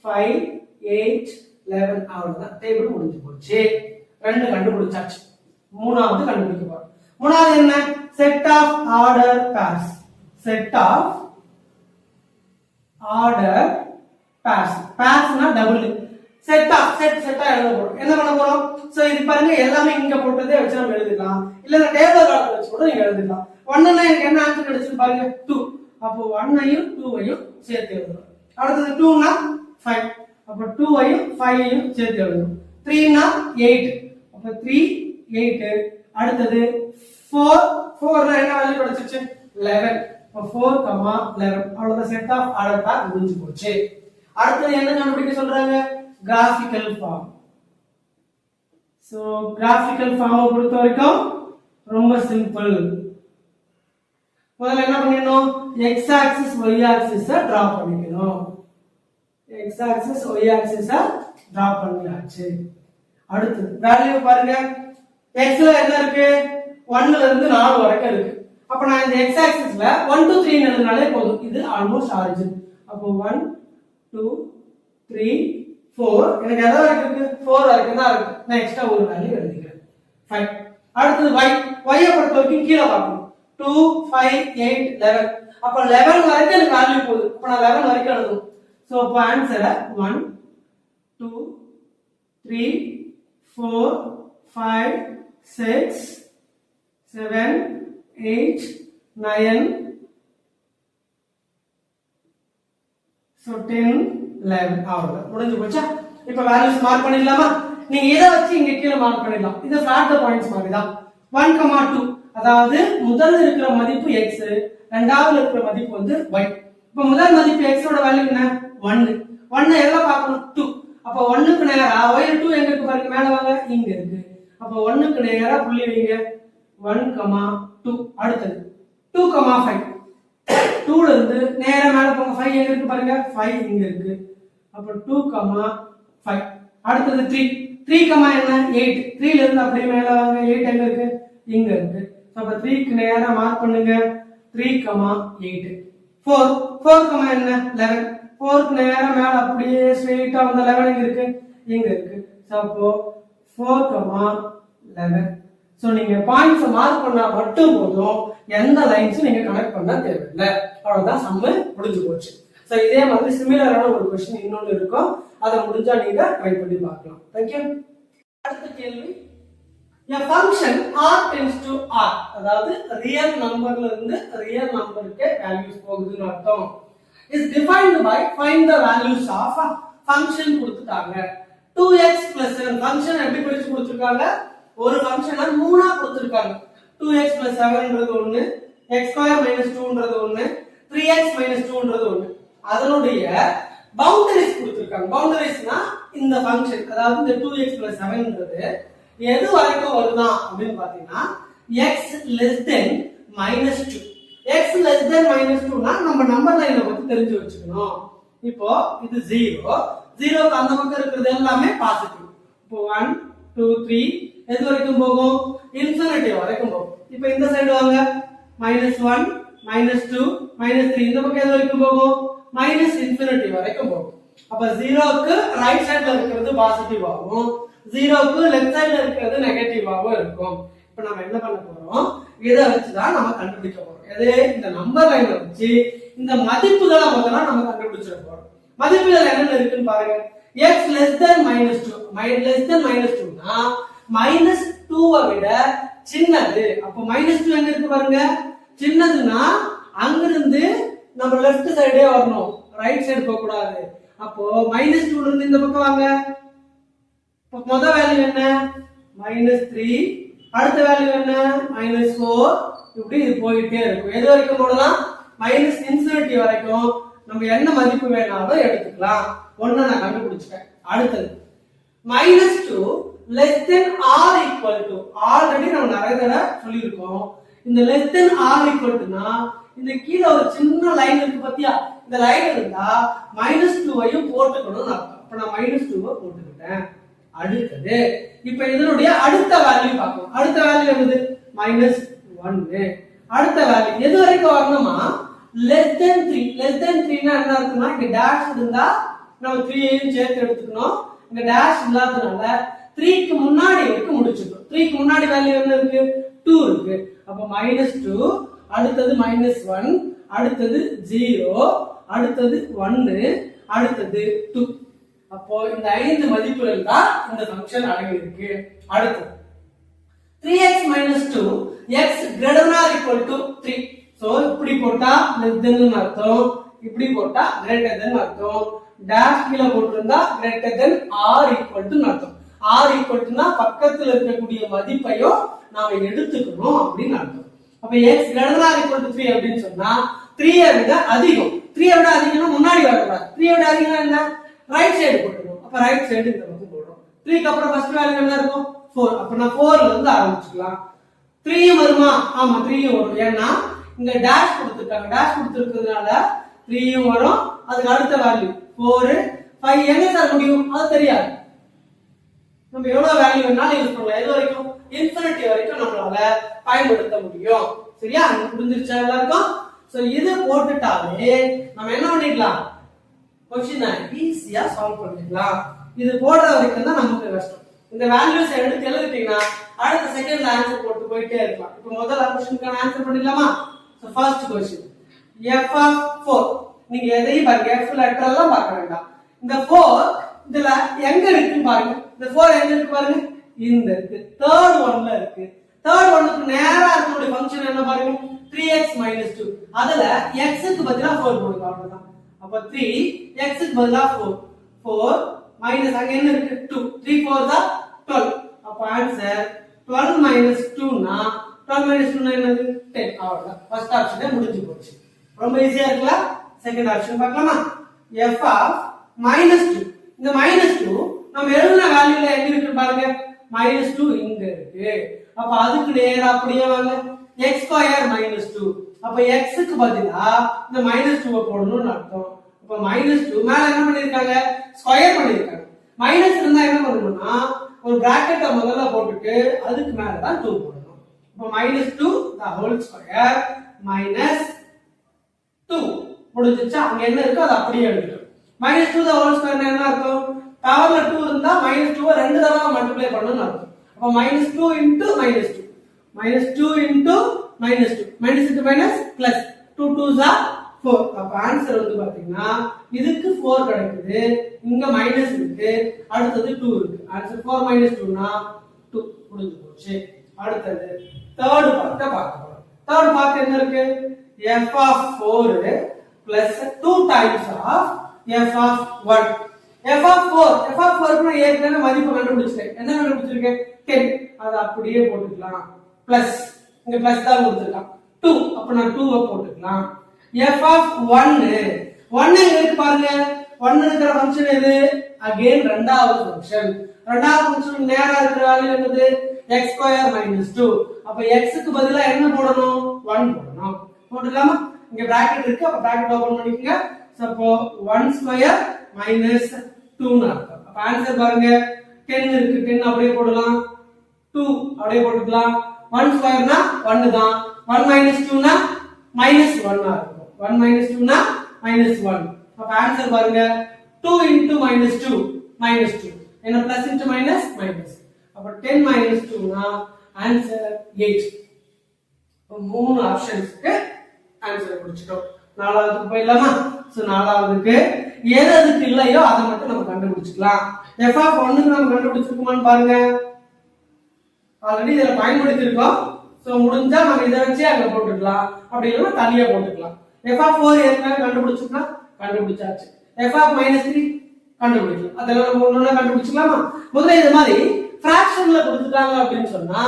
5 8 11 அவ்வளவுதான் டேபிள் முடிஞ்சு போச்சு ரெண்டு கண்டுபிடிச்சாச்சு மூணாவது கண்டுபிடிக்க போறோம் மூணாவது என்ன செட் ஆஃப் ஆர்டர் பேர்ஸ் பேர்ஸ்னா டபுள் செட்டா எழுத போறோம். என்ன பண்ண போறோம்? சோ இது பாருங்க எல்லாமே இங்க போட்டதே வச்சு நம்ம எழுதிடலாம், இல்ல டேபிள் காலத்துல வச்சு கூட நீங்க எழுதிடலாம். 1ன்னா எனக்கு என்ன ஆன்சர் கிடைச்சு பாருங்க 2. அப்போ 1ஐயும் 2ஐயும் சேர்த்து எழுதணும். அடுத்தது 2னா 5, அப்போ 2ஐயும் 5ஐயும் சேர்த்து எழுதணும். 3னா 8, அப்போ 3 8. அடுத்தது 4னா என்ன வேல்யூ கிடைச்சிச்சு 11, அப்போ 4, 11. அவ்வளவுதான், செட் ஆஃப் ஆர்டர் பேர் முடிஞ்சு போச்சு. அடுத்தது என்ன கண்டுபிடிக்க சொல்றாங்க? Graphical form. சோ கிராஃபிக்கல் ஃபார்மை பொறுத்த வரைக்கும் ரொம்ப சிம்பிள். முதல்ல என்ன பண்ணிடணும்? x axis y axis draw பண்ணிக்கணும். x axis y axis draw பண்ணியாச்சு. அடுத்து வேல்யூ பாருங்க, x ல என்ன இருக்கு? 1 ல இருந்து 4 வரைக்கும் இருக்கு. அப்ப நான் இந்த x axis ல 1 2 3 எழுதினாலே போதும். இது ஆல்மோஸ்ட் ஆரிஜின். அப்போ 1 2 3 4 எனக்கு எதா இருக்கு? 4 வரைக்கும் தான் இருக்கு. நான் எக்ஸ்ட்ரா ஒரு வேல்யூ எழுதிக்கிறேன் 5. அடுத்து y பொறுத்த வரைக்கும் கீழ பார்க்கணும். 2 5 8 11. அப்ப 11 வரைக்கும் எனக்கு வேல்யூ போகுது. அப்ப நான் 11 வரைக்கும் எழுதணும். சோ அப்ப ஆன்சர் 1 2 3 4 5 6 7 8 9 so 10 11 அவ்வளவுதான், முடிஞ்சு போச்சா? இப்ப வேல்யூஸ் மார்க் பண்ணிடலாமா? நீங்க இதை வச்சு இங்க கீழே மார்க் பண்ணிடலாம். இது ஃபிளாட் தி பாயிண்ட்ஸ் மாதிரி தான். 1, 2 அதாவது முதல்ல இருக்கிற மதிப்பு x, இரண்டாவது இருக்கிற மதிப்பு வந்து y. இப்ப முதல் மதிப்பு x ஓட வேல்யூ என்ன? 1. 1 எங்க பார்க்கணும்? 2. அப்ப 1 க்கு நேரா y 2 எங்க இருக்கு பாருங்க, மேல வாங்க, இங்க இருக்கு. அப்ப 1 க்கு நேரா புள்ளி வைங்க. 1, 2. அடுத்தது 2, 5. 2 ல இருந்து நேரா மேல போங்க. 5 எங்க இருக்கு பாருங்க, 5 இங்க இருக்கு. அப்ப 2, 5. அடுத்தது 3. 3, என்ன? 8. 3 ல இருந்து அப்படியே மேல வாங்க. 8 எங்க இருக்கு? இங்க இருக்கு. அப்ப 3 க்கு நேரா மார்க் பண்ணுங்க. 3, 8. 4 என்ன? 11. 4 க்கு நேரா மேல அப்படியே ஸ்ட்ரைட்டா வந்த 11 எங்க இருக்கு? இங்க இருக்கு. அப்போ 4, 11. சோ நீங்க பாயிண்ட்ஸ் மார்க் பண்ணா மட்டும் போதும், எந்த லைன்ஸும் நீங்க கனெக்ட் பண்ண தேவையில்லை. அவ்வளவுதான், சம்மு முடிஞ்சு போச்சு. சோ இதே மாதிரி சிமிலரான ஒரு क्वेश्चन இன்னொன்னு இருக்கும், அதை முடிஞ்சா நீங்க ட்ரை பண்ணி பார்க்கலாம். Thank you. அடுத்த கேள்வி, a function r tends to r, அதாவது ரியல் நம்பர்ல இருந்து ரியல் நம்பருக்கு வேல்யூஸ் போகுதுன்னு அர்த்தம். is defined by find the values of a function கொடுத்துட்டாங்க. 2x plus 7 ஃபங்க்ஷன் எப்படி பிரிச்சு கொடுத்திருக்காங்க? ஒரு ஃபங்க்ஷனை மூணா கொடுத்திருக்காங்க. 2x plus 7ன்றது ஒன்னு, x square minus 2ன்றது ஒன்னு, 3x minus 2ன்றது ஒன்னு. அதனுடைய பவுண்டரிஸ் கொடுத்திருக்காங்க. பவுண்டரிஸ்னா இந்த ஃபங்க்ஷன், அதாவது இந்த 2x plus 7ன்றது எது வரைக்கும் வருதா அப்படின்னு பாத்தீங்கன்னா x less than minus 2. x less than minus 2னா நம்ம நம்பர் லைனை பத்தி தெரிஞ்சு வச்சுக்கணும். இப்போ இது 0, 0க்கு அந்த பக்கம் இருக்கிறது எல்லாமே பாசிட்டிவ். இப்போ 1 2 3 எது வரைக்கும் போகும்? இன்ஃபினிட்டி வரைக்கும் போகும். இப்போ இந்த சைடு வாங்க, -1 -2 -3 இந்த பக்கம் எது வரைக்கும் போகும்? மைனஸ் இன்ஃபினிட்டி வரைக்கும் போகும். அப்ப 0க்கு ரைட் சைடுல இருக்கிறது பாசிட்டிவ் ஆகும், 0க்கு லெஃப்ட் சைடுல இருக்கிறது நெகட்டிவாவும் இருக்கும். இப்போ நம்ம என்ன பண்ண போறோம்? இதை வச்சுதான் நம்ம கண்டுபிடிக்க போறோம். எது? இந்த நம்பர் லைனை வச்சு இந்த மதிப்புகளை முதல்ல நம்ம கண்டுபிடிச்சிட போறோம். மதிப்புகள் என்னென்ன இருக்குன்னு பாருங்க. x less than -2, less than -2னா -2 விட சின்னது. அப்ப -2 எங்க இருக்கு பாருங்க, சின்னதுன்னா அங்கிருந்து நம்ம லெஃப்ட் சைடே வரணும், ரைட் சைடு போக கூடாது. அப்போ -2 ல இருந்து இந்த பக்கம் வாங்க. இப்ப முதல் வேல்யூ என்ன? -3. அடுத்த வேல்யூ என்ன? -4. இப்படி இது போயிட்டே இருக்கும். எது வரைக்கும் போடலாம்? ∞ வரைக்கும் நம்ம என்ன மதிப்பு வேணாலும் எடுத்துக்கலாம். ஒண்ணு நான் கண்டுபிடிச்சிட்டேன். அடுத்தது -2 less than or equal to, already நம்ம நிறைய தடவை சொல்லியிருக்கோம். இந்த less than or equal to னா இந்த கீழ ஒரு சின்ன லைன் இருக்கு பாத்தியா, இந்த லைன் இருந்தா -2ஐயும் போட்டுக்கணும். அப்ப நான் -2 போட்டுக்கிட்டேன். அடுத்தது இப்ப இதனுடைய அடுத்த வேல்யூ பார்ப்போம். அடுத்த வேல்யூ என்னது? -1. அடுத்த வேல்யூ எது வரைக்கும் வரணுமா? less than 3. less than 3 னா என்ன அர்த்தம்னா இங்க டேஷ் இருந்தா நம்ம 3ஐயும் சேர்த்து எடுத்துக்கணும். இங்க டேஷ் இல்லாதனால 3க்கு முன்னாடி வரைக்கும் முடிச்சிட்டோம். 3க்கு முன்னாடி வேல்யூ என்ன இருக்கு? 2 இருக்கு. அப்ப -2, அடுத்தது -1, அடுத்தது 0, அடுத்தது 1, அடுத்தது 2. அப்போ இந்த 5 மதிப்புகள் தான் இந்த ஃபங்க்ஷன் அடங்கி இருக்கு. அடுத்து 3x minus 2 x greater than or equal to 3. So இப்படி போட்டா less than னு அர்த்தம், இப்படி போட்டா greater than அர்த்தம், dash கீழ போட்டுருந்தா greater than or equal to அர்த்தம். or equal to னா பக்கத்துல இருக்கக்கூடிய மதிப்பையும் நாம எடுத்துக்கணும் அப்படின்னு அர்த்தம். அப்ப x greater than or equal to 3 அப்படினு சொன்னா 3 ஐ விட அதிகம். 3 ஐ விட அதிகம்னா முன்னாடி வரக்கூடாது. 3 ஐ விட அதிகம்னா என்ன? ரைட் சைடு போட்டுறோம். அப்ப ரைட் சைடு இந்த பக்கம் போடுறோம். 3 க்கு அப்புறம் ஃபர்ஸ்ட் வேல்யூ என்ன இருக்கும்? 4. அப்ப நான் 4 ல இருந்து ஆரம்பிச்சுக்கலாம். 3 வருமா? ஆமா 3 வரும். ஏன்னா இங்க டேஷ் கொடுத்திருக்காங்க. டேஷ் கொடுத்திருக்கிறதுனால 3 வரும். அதுக்கு அடுத்த வேல்யூ 4 5 என்ன சார் முடியும்? அது தெரியாது. நம்ம எவ்வளவு வேல்யூ வேணாலும் யூஸ் பண்ணலாம். எது வரைக்கும்? இன்ஃபினிட்டி வரைக்கும் நம்மளால பயன்படுத்த முடியும். சரியா? உங்களுக்கு புரிஞ்சிருச்சா எல்லாருக்கும்? சோ இது போட்டுட்டாலே நம்ம என்ன பண்ணிடலாம்? क्वेश्चन ஈஸியா சால்வ் பண்ணிடலாம். இது போடுற வரைக்கும் தான் நமக்கு கஷ்டம். இந்த வேல்யூஸ் எடுத்து எழுதிட்டீங்கன்னா அடுத்த செகண்ட்ல ஆன்சர் போட்டு போயிட்டே இருக்கலாம். இப்போ முதல்ல क्वेश्चनக்கான ஆன்சர் பண்ணிடலாமா? So first question f of 4. நீங்க எதையும் பாருங்க, f லெட்டர் எல்லாம் பார்க்க வேண்டாம். இந்த 4 இதுல எங்க இருக்குன்னு பாருங்க. இந்த 4 எங்க இருக்கு பாருங்க, இந்த இருக்கு. தேர்ட் ஒன்ல இருக்கு. தேர்ட் ஒன்னுக்கு நேரா இருக்கக்கூடிய ஃபங்க்ஷன் என்ன பாருங்க, 3x minus 2. அதுல x க்கு பதிலா 4 போடுங்க, அவ்வளவுதான். அப்ப 3 x க்கு பதிலா 4 4 மைனஸ் அங்க என்ன இருக்கு 2 3 4 தான் 12. அப்ப ஆன்சர் 12 minus 2 னா 12 minus 2 னா என்னது 10. அவ்வளவுதான். ஃபர்ஸ்ட் ஆப்ஷனே முடிஞ்சு போச்சு. ரொம்ப ஈஸியா இருக்குல? செகண்ட் ஆப்ஷன் பார்க்கலாமா? f of -2. இந்த -2 நம்ம எழுதுன வேல்யூல எங்க இருக்கு பாருங்க, -2 இங்க இருக்கு. அப்ப அதுக்கு நேரா அப்படியே வாங்க, x ஸ்கொயர் -2. அப்ப x க்கு பதிலா இந்த -2 போடணும்னு அர்த்தம். அப்ப -2 மேல என்ன பண்ணிருக்காங்க, ஸ்கொயர் பண்ணிருக்காங்க. மைனஸ் இருந்தா என்ன பண்ணணும்னா ஒரு பிராக்கெட்டை முதல்ல போட்டுட்டு அதுக்கு மேல தான் 2 போடணும். அப்ப -2 the whole square minus 2 முடிஞ்சிச்சா? அங்க என்ன இருக்கோ அது அப்படியே எழுதிட்டோம். -2 the whole square என்ன அர்த்தம்? பவர்ல 2 இருந்தா -2 ரெண்டு தடவை மல்டிப்ளை பண்ணனும்னு அர்த்தம். அப்ப -2 into -2 -2 into -2 minus into minus plus 2 2s are 4. அப்ப ஆன்சர் வந்து பாத்தீங்கன்னா இதுக்கு 4 கிடைக்குது, இங்க மைனஸ் இருக்கு, அடுத்தது 2 இருக்கு. ஆன்சர் 4 - 2 னா 2 முடிஞ்சு போச்சு. அடுத்தது தேர்ட் பார்ட்ட பார்க்க போறோம். தேர்ட் பார்ட் என்ன இருக்கு, f of 4 plus 2 times of f of 1. f of 4 க்கு நான் ஏற்கனவே மதிப்பு கண்டுபிடிச்சிட்டேன். என்ன கண்டுபிடிச்சிருக்கேன் 10. அத அப்படியே போட்டுக்கலாம். பிளஸ் இங்க பிளஸ் தான் கொடுத்திருக்கான் 2. அப்ப நான் 2 போட்டுக்கலாம். f of 1 எங்க இருக்கு பாருங்க, 1 இருக்கிற ஃபங்க்ஷன் எது? அகைன் இரண்டாவது ஃபங்க்ஷன். இரண்டாவது ஃபங்க்ஷன் நேரா இருக்கிற வேல்யூ என்னது, x ஸ்கொயர் - 2. அப்ப x க்கு பதிலா என்ன போடணும், 1 போடணும். போட்டுக்கலாமா? இங்க பிராக்கெட் இருக்கு, அப்ப பிராக்கெட் ஓபன் பண்ணிக்கங்க. அப்போ 1 ஸ்கொயர் minus 2 னு அர்த்தம். அப்ப ஆன்சர் பாருங்க 10 இருக்கு, 10 அப்படியே போடலாம். 2 அப்படியே போட்டுக்கலாம். 1 ஸ்கொயர்னா 1 தான். 1 minus 2 னா -1 ஆ இருக்கும். 1 minus 2 னா -1. அப்ப ஆன்சர் பாருங்க 2 into -2 -2. என்ன பிளஸ் into மைனஸ் மைனஸ். அப்ப 10 minus 2 னா ஆன்சர் 8. மூணு ஆப்ஷன்ஸ்க்கு ஆன்சர் முடிச்சிட்டோம். நாலாவதுக்கு போயிடலாமா? சோ நாலாவதுக்கு எது அதுக்கு இல்லையோ அதை மட்டும் நம்ம கண்டுபிடிச்சுக்கலாம். f of 1 க்கு நம்ம கண்டுபிடிச்சிருக்கோமான்னு பாருங்க. ஆல்ரெடி இத பயன்படுத்தி இருக்கோம். சோ முடிஞ்சா நம்ம இத வச்சு அங்க போட்டுக்கலாம், அப்படி இல்லனா தனியா போட்டுக்கலாம். f of 4 ஏற்கனவே கண்டுபிடிச்சிட்டா கண்டுபிடிச்சாச்சு. f of -3 கண்டுபிடிக்கலாம். அதெல்லாம் நம்ம ஒண்ணா கண்டுபிடிச்சலாமா? முதல்ல இந்த மாதிரி ஃபிராக்ஷன்ல கொடுத்துட்டாங்க அப்படினு சொன்னா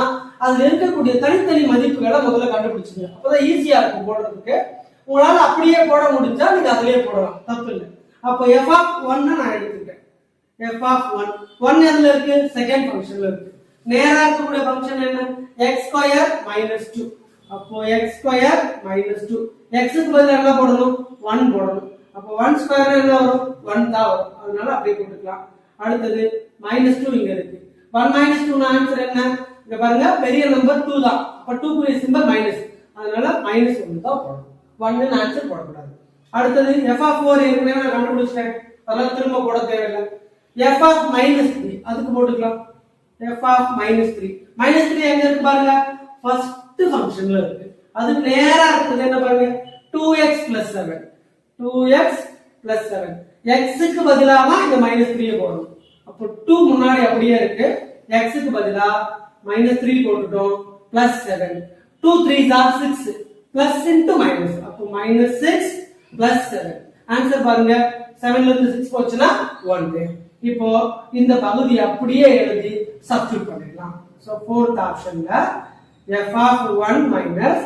அதுல இருக்கக்கூடிய தனித்தனி மதிப்புகளை முதல்ல கண்டுபிடிச்சுங்க. அப்பதான் ஈஸியா இருக்கும் போடுறதுக்கு. உங்களால அப்படியே போட முடிஞ்சா நீங்க அதிலேயே போடலாம், தப்பு இல்லை. அப்ப f of 1 நான் எடுத்துட்டேன். f of 1 எதுல இருக்கு, செகண்ட் ஃபங்க்ஷன்ல இருக்கு. நேரா இருக்கக்கூடிய ஃபங்க்ஷன் என்ன, x ஸ்கொயர் -2. அப்போ x ஸ்கொயர் -2, x க்கு பதிலா என்ன போடணும், 1 போடணும். அப்போ 1 ஸ்கொயர் என்ன வரும், 1 தான் வரும். அதனால அப்படியே போட்டுக்கலாம். அடுத்தது -2 இங்க இருக்கு. 1 - 2 னா ஆன்சர் என்ன, இங்க பாருங்க பெரிய நம்பர் 2 தான். அப்ப 2 க்கு சிம்பல் மைனஸ், அதனால -1 தான் போடணும். 1 ன்னு ஆன்சர் போடக்கூடாது. அடுத்தது f of 4 ஏற்கனவே நான் கண்டுபிடிச்சேன், அதனால திரும்ப போட தேவையில்லை. f of -3 அதுக்கு போட்டுக்கலாம். f of -3 எங்க இருக்கு பாருங்க, ஃபர்ஸ்ட் ஃபங்க்ஷன்ல இருக்கு. அதுக்கு நேரா இருக்குது என்ன பாருங்க, 2x + 7 2x + 7. எக்ஸுக்கு பதிலாக இங்க -3 போடணும். அப்போ 2 முன்னாடி அப்படியே இருக்கு. எக்ஸுக்கு பதிலா -3 போட்டுட்டோம். +7 2 3s are 6 plus into minus. அப்போ -6 +7. ஆன்சர் பாருங்க. 7 ல இருந்து 6 போச்சுன்னா 1. இப்போ இந்த பகுதி அப்படியே எழுதி சப்ஸ்டிட்யூட் பண்ணிடலாம். சோ fourth ஆப்ஷன்ல f of 1 minus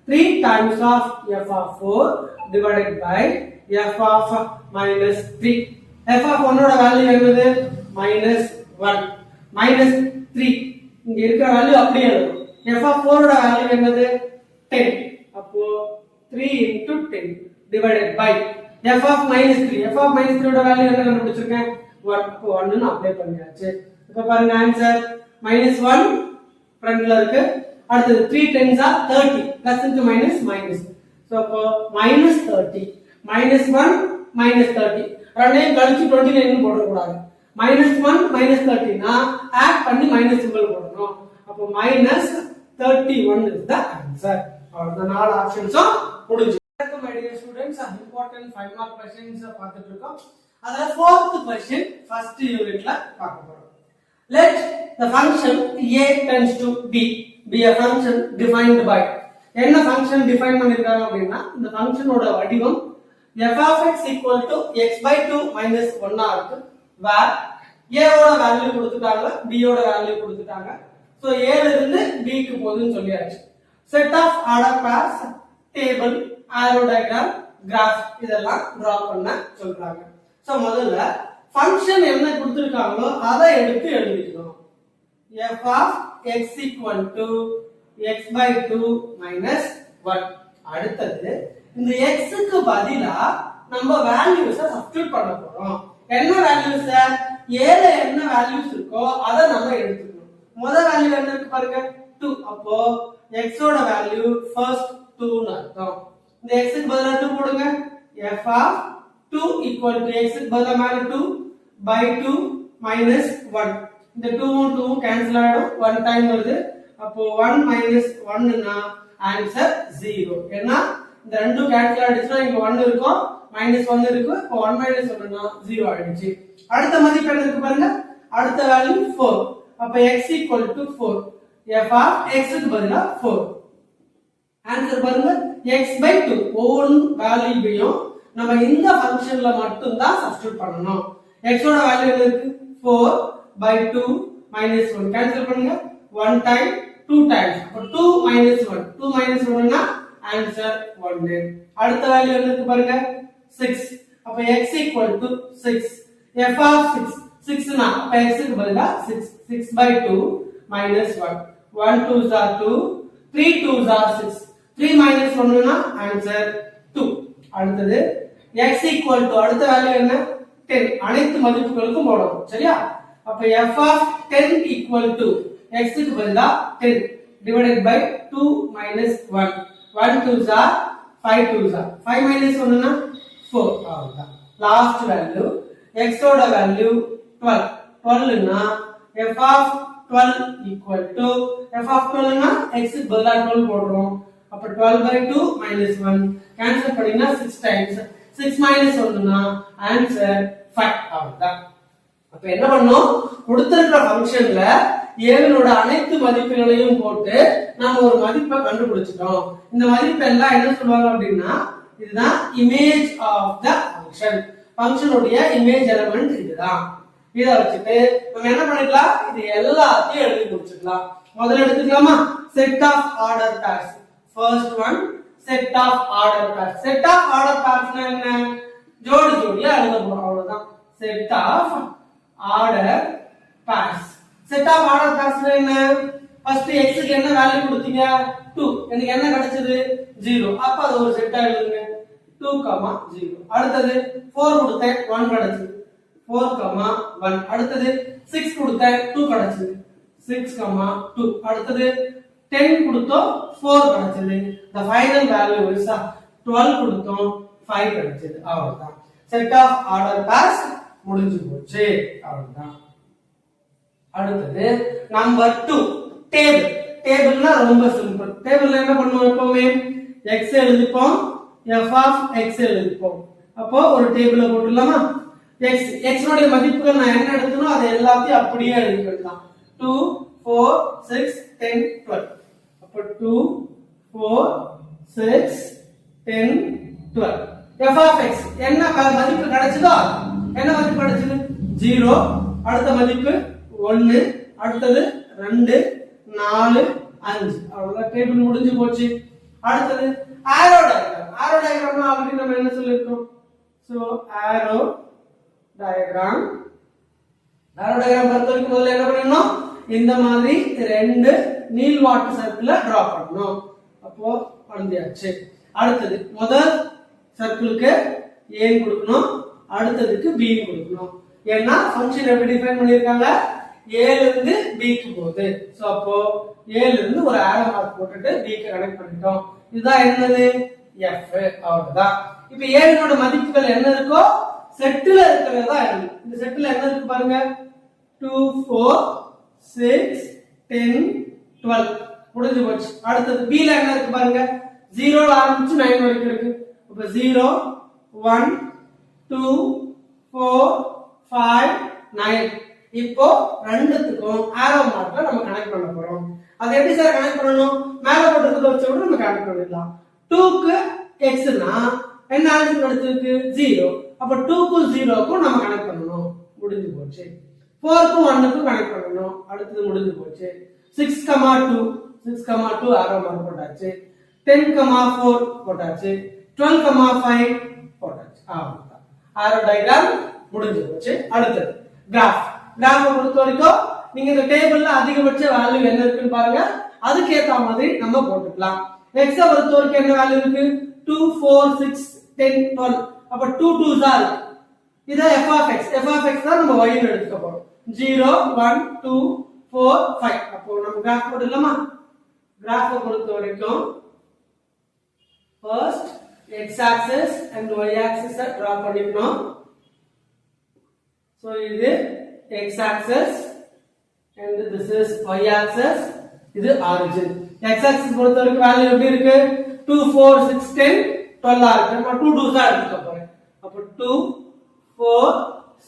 3 times of f of 4 divided by f of -3. f of 1 ஓட வேல்யூ என்னது? -1 -3. இங்க இருக்கிற வேல்யூ அப்படியே எழுதணும். f of 4 ஓட வேல்யூ என்னது? 10. அப்போ 3 into 10 divided by f of -3. f of -3 ஓட வேல்யூ என்ன கண்டுபிடிச்சிருக்கேன்? 1. அப்போ 1 ன்னு அப்ளை பண்ணியாச்சு. இப்ப பாருங்க ஆன்சர் -1 ஃப்ரண்ட்ல இருக்கு. அடுத்து 3 10s are 30 plus into minus minus. So அப்போ -30 -1 -30 ரெண்டையும் கழிச்சு 29 போட கூடாது. -1 -30 னா ஆட் பண்ணி மைனஸ் சிம்பல் போடணும். அப்போ -31 is the answer. அவ்வளவுதான். நாலு ஆப்ஷன்ஸும் முடிஞ்சு. My dear students, important 5 mark questions பார்த்துட்டு இருக்கோம். அதுல fourth question first unitல பார்க்க போறோம். Let the function a tends to b be a function defined by. என்ன function define பண்ணிருக்காங்க அப்படின்னா இந்த ஃபங்க்ஷனோட வடிவம் f of x equal to x/2 minus 1 ஆ இருக்கு. where a ஓட வேல்யூ கொடுத்துட்டாங்க, b ஓட வேல்யூ கொடுத்துட்டாங்க. சோ a ல இருந்து b க்கு போகுதுன்னு சொல்லியாச்சு. set of order pairs, table, arrow diagram, graph இதெல்லாம் draw பண்ண சொல்றாங்க. சோ முதல்ல ஃபங்க்ஷன் என்ன கொடுத்திருக்காங்களோ அதை எடுத்து எழுதிக்கணும். f of x equal to x/2 minus 1. அடுத்தது இந்த x க்கு பதிலா நம்ம வேல்யூஸ சப்ஸ்டிட்யூட் பண்ண போறோம். என்ன வேல்யூஸ்? a ல என்ன வேல்யூஸ் இருக்கோ அத நம்ம எடுத்துக்கணும். முதல் வேல்யூ என்ன இருக்கு பாருங்க 2. அப்போ x ஓட வேல்யூ ஃபர்ஸ்ட் 2 ன்னு அர்த்தம். இந்த x க்கு பதிலா 2 போடுங்க. f of 2 equal to x க்கு பதிலா மேல 2 by 2 minus 1. இந்த 2 ம் 2 கேன்சல் ஆயிடும். 1 டைம் வருது. அப்போ 1 minus 1 னா ஆன்சர் 0. ஏன்னா இந்த ரெண்டும் கேன்சல் ஆயிடுச்சுனா இங்க 1 இருக்கும், -1 இருக்கு. அப்போ 1 minus 1 னா 0 ஆயிடுச்சு. அடுத்த மதிப்பு என்ன இருக்கு பாருங்க. அடுத்த வேல்யூ 4. அப்ப x equal to 4. f of x க்கு பதிலா 4. ஆன்சர் பாருங்க x/2. ஒவ்வொரு வேல்யூவையும் நம்ம இந்த ஃபங்க்ஷன்ல மட்டும் தான் சப்ஸ்டிட்யூட் பண்ணனும். x ஓட வேல்யூ என்ன இருக்கு? 4/2 minus 1 கேன்சல் பண்ணுங்க. 1 டைம் 2 டைம்ஸ். அப்ப 2 minus 1. 2 minus 1 னா ஆன்சர் 1. அடுத்த வேல்யூ என்ன இருக்கு பாருங்க 6. அப்ப x equal to 6. f of 6 6 னா அப்ப x க்கு பதிலா 6. 6/2 minus 1. 1 2s are 2. 3 2s are 6. 3 minus 1 னா ஆன்சர் 2. அடுத்தது x equal to அடுத்த வேல்யூ என்ன? 10. அனைத்து மதிப்புகளுக்கும் போடணும். சரியா? அப்ப f of 10 equal to x க்கு பதிலா 10 divided by 2 minus 1. 1 2s are 5 2s are 5 minus 1 னா 4. அவ்வளவுதான். லாஸ்ட் வேல்யூ x ஓட வேல்யூ 12. 12 னா f of 12 equal to f of 12 னா x க்கு பதிலா 12 போடுறோம். அப்ப 12/2 minus 1 கேன்சல் பண்ணினா 6 டைம்ஸ். 6 minus 1 னா ஆன்சர் 5. அவ்வளவுதான். அப்ப என்ன பண்ணோம்? கொடுத்திருக்கிற ஃபங்க்ஷன்ல ஏவினோட அனைத்து மதிப்புகளையும் போட்டு நாம ஒரு மதிப்பை கண்டுபிடிச்சிட்டோம். இந்த மதிப்பு எல்லாம் என்ன சொல்லுவாங்க அப்படின்னா இதுதான் இமேஜ் ஆஃப் த ஃபங்க்ஷன். ஃபங்க்ஷனுடைய இமேஜ் எலிமெண்ட் இதுதான். இத வச்சுட்டு நம்ம என்ன பண்ணிக்கலாம்? இது எல்லாத்தையும் எழுதி முடிச்சுக்கலாம். முதல்ல எடுத்துக்கலாமா? Set of order pairs. First one set of order pairs. Set of order பேர்ஸ்னா என்ன? ஜோடி ஜோடியா எழுத போறோம். அவ்வளவுதான். Set of order pairs. Set of order பேர்ஸ்னா என்ன? ஃபர்ஸ்ட் x க்கு என்ன வேல்யூ கொடுத்தீங்க? 2. எனக்கு என்ன கிடைச்சது? 0. அப்ப அது ஒரு செட்டா எழுதுங்க. 2, 0. அடுத்தது 4 கொடுத்தேன் 1 கிடைச்சது. 4, 1. அடுத்தது 6 கொடுத்தேன் 2 கிடைச்சது. 6, 2. அடுத்தது 10 கொடுத்தோம் 4 கிடைச்சது. the final value is 12 கொடுத்தோம் 5 கிடைச்சது. அவ்வளவுதான். செட் ஆஃப் ஆர்டர் பேர்ஸ் முடிஞ்சு போச்சு. அவ்வளவுதான். அடுத்தது நம்பர் 2 டேபிள். டேபிள்னா ரொம்ப சிம்பிள். டேபிள்ல என்ன பண்ணுவோம்? எப்பவுமே x எழுதிப்போம், f of x எழுதிப்போம். அப்போ ஒரு டேபிள போட்டுடலாமா? x உடைய மதிப்புகள் நான் என்ன எடுத்தனோ அதை எல்லாத்தையும் அப்படியே எழுதிக்கலாம். 2 4 6 10 12. அப்ப 2 4 6 10 12. f of x என்ன மதிப்பு கிடைச்சதோ என்ன மதிப்பு கிடைச்சது 0, அடுத்த மதிப்பு 1, அடுத்தது 2 4 5. அவ்வளவுதான், டேபிள் முடிஞ்சு போச்சு. அடுத்தது arrow diagram. arrow diagramனா ஆல்ரெடி நம்ம என்ன சொல்லிருக்கோம். சோ arrow diagram பொறுத்தவரைக்கும் முதல்ல என்ன பண்ணணும், இந்த மாதிரி ரெண்டு நீள்வாட்டு சர்க்கிளை டிரா பண்ணணும். அப்போ வரைஞ்சாச்சு. அடுத்தது முதல் சர்க்கிளுக்கு a கொடுக்கணும், அடுத்ததுக்கு b கொடுக்கணும். ஏன்னா ஃபங்க்ஷன் எப்படி டிஃபைன் பண்ணிருக்காங்க, a ல இருந்து b க்கு போகுது. சோ அப்போ a ல இருந்து ஒரு ஆரோ மார்க் போட்டுட்டு b க்கு கனெக்ட் பண்ணிட்டோம். இதுதான் என்னது f. அவ்வளவுதான். இப்போ a னோட மதிப்புகள் என்ன இருக்கோ செட்ல இருக்கிறது தான் எழுது. இந்த செட்ல என்ன இருக்கு பாருங்க, 2 4 6 10 12 முடிஞ்சு போச்சு. அடுத்தது b ல என்ன இருக்கு பாருங்க, 0 ல ஆரம்பிச்சு 9 வரைக்கும் இருக்கு. அப்ப 0 1 2 4 5 9. இப்போ ரெண்டுத்துக்கும் ஆரோ மார்க்ல நம்ம கனெக்ட் பண்ண போறோம். அது எப்படி சார் கனெக்ட் பண்ணனும், மேல போட்டுறத வச்சு கூட நம்ம கனெக்ட் பண்ணிடலாம். 2 க்கு x னா என்ன ஆன்சர் கிடைச்சிருக்கு 0. அப்ப 2 க்கும் 0 க்கும் நம்ம கனெக்ட் பண்ணனும். முடிஞ்சு போச்சு. 4 க்கும் 1 க்கும் கனெக்ட் பண்ணனும். அடுத்து முடிஞ்சு போச்சு. 6,2 ஆரோ மார்க் போட்டாச்சு. 10,4 போட்டாச்சு. 12,5 போட்டாச்சு. அவ்வளவுதான், ஆரோ டயகிராம் முடிஞ்சு போச்சு. அடுத்து கிராஃப். கிராஃப் பொறுத்த வரைக்கும் நீங்க இந்த டேபிள்ல அதிகபட்ச வேல்யூ என்ன இருக்குன்னு பாருங்க, அதுக்கு ஏத்த மாதிரி நம்ம போட்டுக்கலாம். x பொறுத்த வரைக்கும் என்ன வேல்யூ இருக்கு, 2 4 6 10 12. அப்ப 2 2s ஆர் இது f of x. f of x தான் நம்ம y ல எடுத்துக்க போறோம். 0 1 2 4 5. அப்போ நம்ம கிராஃப் போடலாமா. கிராஃப் பொறுத்த வரைக்கும் first x axis and y axis draw பண்ணிக்கணும். சோ இது x axis and this is y axis, இது origin. x axis பொறுத்த வரைக்கும் வேல்யூ எப்படி இருக்கு, 2 4 6 10 12 ஆ இருக்கு. நான் 2 2s ஆ எடுத்துக்க போறேன். அப்ப 2 4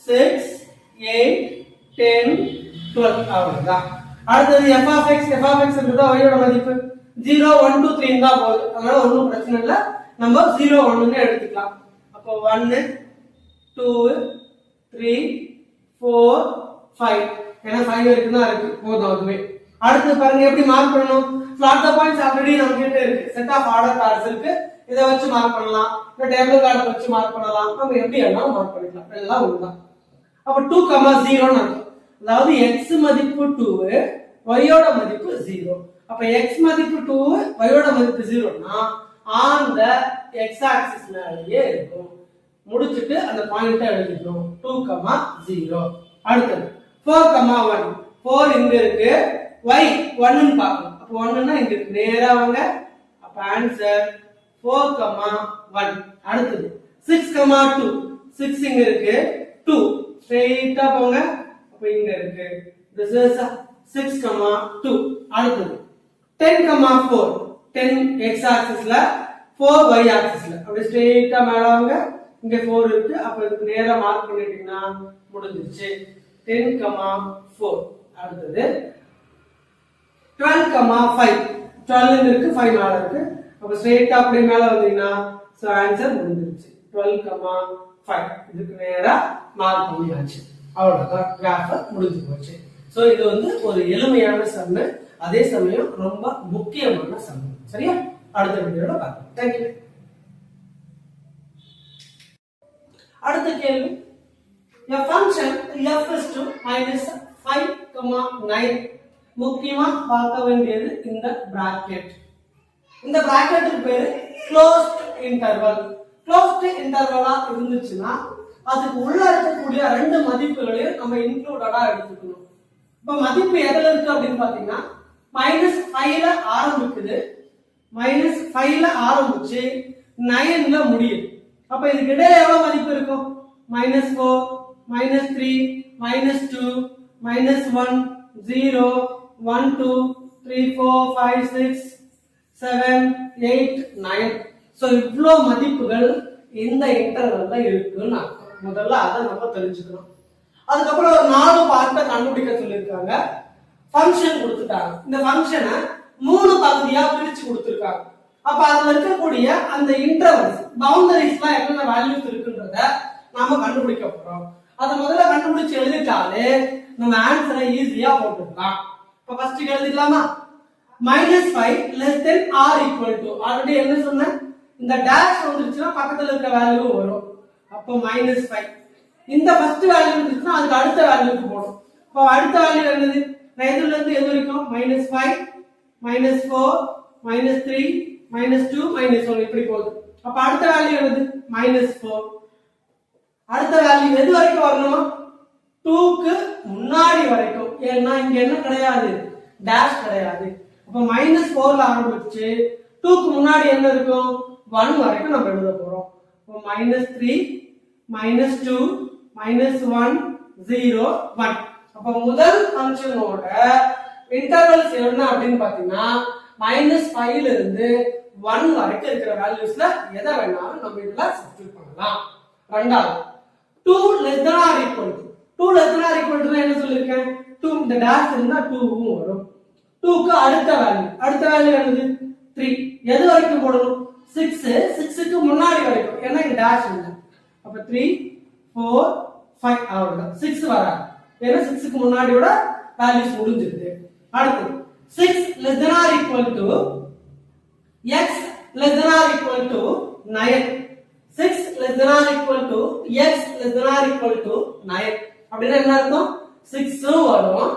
6 8 10 12 அவ்வளவுதான். அடுத்தது f of x. f of x என்றது y யோட மதிப்பு 0 1 2 3 தான் போகுது. அதனால ஒண்ணும் பிரச்சனை இல்ல, நம்ம 0 1 ன்னு எடுத்துக்கலாம். அப்ப 1 2 3 4 5. ஏன்னா 5 வரைக்கும் தான் இருக்கு, போதும் அதுவே. அடுத்து பாருங்க எப்படி மார்க் பண்ணனும். plot the points ஆல்ரெடி நம்ம கிட்ட இருக்கு. செட் ஆஃப் ஆர்டர் கார்ட்ஸ் இருக்கு, இத வச்சு மார்க் பண்ணலாம். இல்ல டேபிள் கார்டு வச்சு மார்க் பண்ணலாம். நம்ம எப்படி எல்லாம் மார்க் பண்ணிக்கலாம், எல்லாம் ஒண்ணுதான். அப்ப 2, 0 ன்னு அர்த்தம். அதாவது x மதிப்பு 2, y யோட மதிப்பு 0. அப்ப x மதிப்பு 2, y யோட மதிப்பு 0 னா ஆன் தி x axis மேலயே இருக்கும். முடிச்சிட்டு அந்த பாயிண்ட எழுதிக்கணும். 2, 0. அடுத்து 4, 1. 4 இங்க இருக்கு, y 1 ன்னு பார்க்கணும். அப்ப 1 ன்னா இங்க இருக்கு, நேரா வாங்க. அப்ப ஆன்சர் 4, 1. அடுத்து 6, 2. 6 இங்க இருக்கு, 2 ஸ்ட்ரைட்டா போங்க. அப்ப இங்க இருக்கு, this is 6, 2. அடுத்து 10, 4. 10 x axisல 4 y axisல. அப்படி ஸ்ட்ரைட்டா மேல வாங்க. இங்க 4 இருக்கு, அப்ப இதுக்கு நேரா மார்க் பண்ணிட்டீங்கன்னா முடிஞ்சிருச்சு. 10, 4. அடுத்து 12, 5. 12 இங்க இருக்கு, 5 மேல இருக்கு. அப்ப ஸ்ட்ரைட்டா அப்படியே மேல வந்தீங்கன்னா சோ ஆன்சர் முடிஞ்சிருச்சு. 12, 5. இதுக்கு நேரா மார்க் பண்ணியாச்சு. அவ்வளவுதான், கிராஃப் முடிஞ்சு போச்சு. சோ இது வந்து ஒரு எளிமையான சம், அதே சமயம் ரொம்ப முக்கியமான சம். சரியா, அடுத்த வீடியோல பார்க்கலாம். Thank you. அடுத்த கேள்வி, a function f is to minus 5, 9. முக்கியமா பார்க்க வேண்டியது இந்த பிராக்கெட். இந்த பிராக்கெட்டுக்கு பேரு க்ளோஸ்ட் இன்டர்வல். க்ளோஸ்ட் இன்டர்வலா இருந்துச்சுன்னா அதுக்கு உள்ள இருக்கக்கூடிய ரெண்டு மதிப்புகளையும் நம்ம இன்க்ளூடடா எடுத்துக்கணும். இப்ப மதிப்பு எதுல இருக்கு அப்படின்னு பாத்தீங்கன்னா -5 ல ஆரம்பிக்குது, -5 ல ஆரம்பிச்சு 9 ல முடியுது. அப்ப இதுக்கு இடையில எவ்வளவு மதிப்பு இருக்கும், -4 -3 -2 -1 0 1 2 3 4 5 6 7 8 9. சோ இவ்ளோ மதிப்புகள் இந்த இன்டர்வல்ல இருக்குன்னு அர்த்தம். முதல்ல அதை நம்ம தெரிஞ்சுக்கணும். அதுக்கப்புறம் ஒரு 4 பார்ட்டை கண்டுபிடிக்க சொல்லியிருக்காங்க. ஃபங்க்ஷன் கொடுத்துட்டாங்க. இந்த ஃபங்க்ஷனை 3 பகுதியா பிரிச்சு கொடுத்துருக்காங்க. அப்ப அதுல இருக்கக்கூடிய அந்த இன்டர்வல்ஸ் பவுண்டரிஸ்லாம் என்னென்ன வேல்யூஸ் இருக்குன்றத நாம கண்டுபிடிக்க போறோம். அதை முதல்ல கண்டுபிடிச்சு எழுதிட்டாலே நம்ம ஆன்சரை ஈஸியா போட்டுக்கலாம். இப்ப ஃபர்ஸ்ட் எழுதிக்கலாமா? -5 less than or equal to. Already என்ன சொன்னேன், இந்த டேஷ் வந்துருச்சுன்னா பக்கத்துல இருக்க வேல்யூ வரும். அப்போ -5 இந்த ஃபர்ஸ்ட் வேல்யூ இருந்துச்சுன்னா அதுக்கு அடுத்த வேல்யூக்கு போடும். இப்போ அடுத்த வேல்யூ என்னது? நான் எதுல இருந்து எது வரைக்கும்? -5 -4 -3 -2 -1 இப்படி போகுது. அப்ப அடுத்த வேல்யூ என்னது? -4. அடுத்த வேல்யூ எது வரைக்கும் வரணும்? 2க்கு முன்னாடி வரைக்கும். ஏன்னா இங்க என்ன கிடையாது, டேஷ் கிடையாது. அப்ப -4ல ஆரம்பிச்சு 2க்கு முன்னாடி என்ன இருக்கும்? 1 வரைக்கும் நம்ம எழுத போறோம். அப்ப -3 -2 -1 0 1. அப்ப முதல் ஃபங்க்ஷனோட இன்டர்வல்ஸ் என்ன அப்படின்னு பாத்தீங்கன்னா -5 ல இருந்து 1 வரைக்கும் இருக்கிற வேல்யூஸ்ல எதை வேணாலும் நம்ம இதுல சப்ஸ்டிட்யூட் பண்ணலாம். ரெண்டாவது 2 less than or equal to. 2 less than or equal to என்ன சொல்லிருக்கேன்? 2 இந்த டாஷ் இருந்தா 2வும் வரும். 2க்கு அடுத்த வேல்யூ என்னது? 3. எது வரைக்கும் போடணும்? 6க்கு முன்னாடி வரைக்கும். ஏன்னா இங்க டாஷ் இல்ல. அப்ப 3 4 5 அவ்வளவுதான். 6 வராது. ஏன்னா 6க்கு முன்னாடியோட வேல்யூஸ் முடிஞ்சிருது. அடுத்து 6 less than or equal to x less than or equal to 9. 6 less than or equal to x less than or equal to 9. அப்படின்னா என்ன அர்த்தம்? 6 வரும்.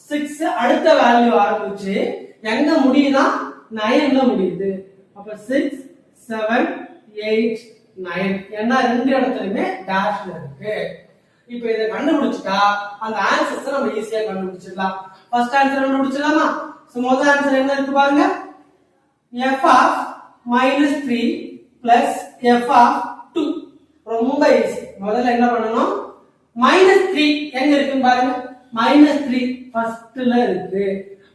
6 அடுத்த வேல்யூ ஆரம்பிச்சு எங்க முடியுதா? 9ல முடியுது. அப்ப 6 7 8 9. ஏன்னா ரெண்டு இடத்துலயுமே டேஷ்ல இருக்கு. இப்போ இத கண்டுபிடிச்சிட்டா அந்த ஆன்சர்ஸ் நம்ம ஈஸியா கண்டுபிடிச்சிடலாம். ஃபர்ஸ்ட் ஆன்சர் கண்டுபிடிச்சிடலாமா? சோ முதல் ஆன்சர் என்ன இருக்கு பாருங்க. f of -3 plus f of 2. ரொம்ப ஈஸி. முதல்ல என்ன பண்ணனும்? -3 எங்க இருக்கு பாருங்க. -3 ஃபர்ஸ்ட்ல இருக்கு.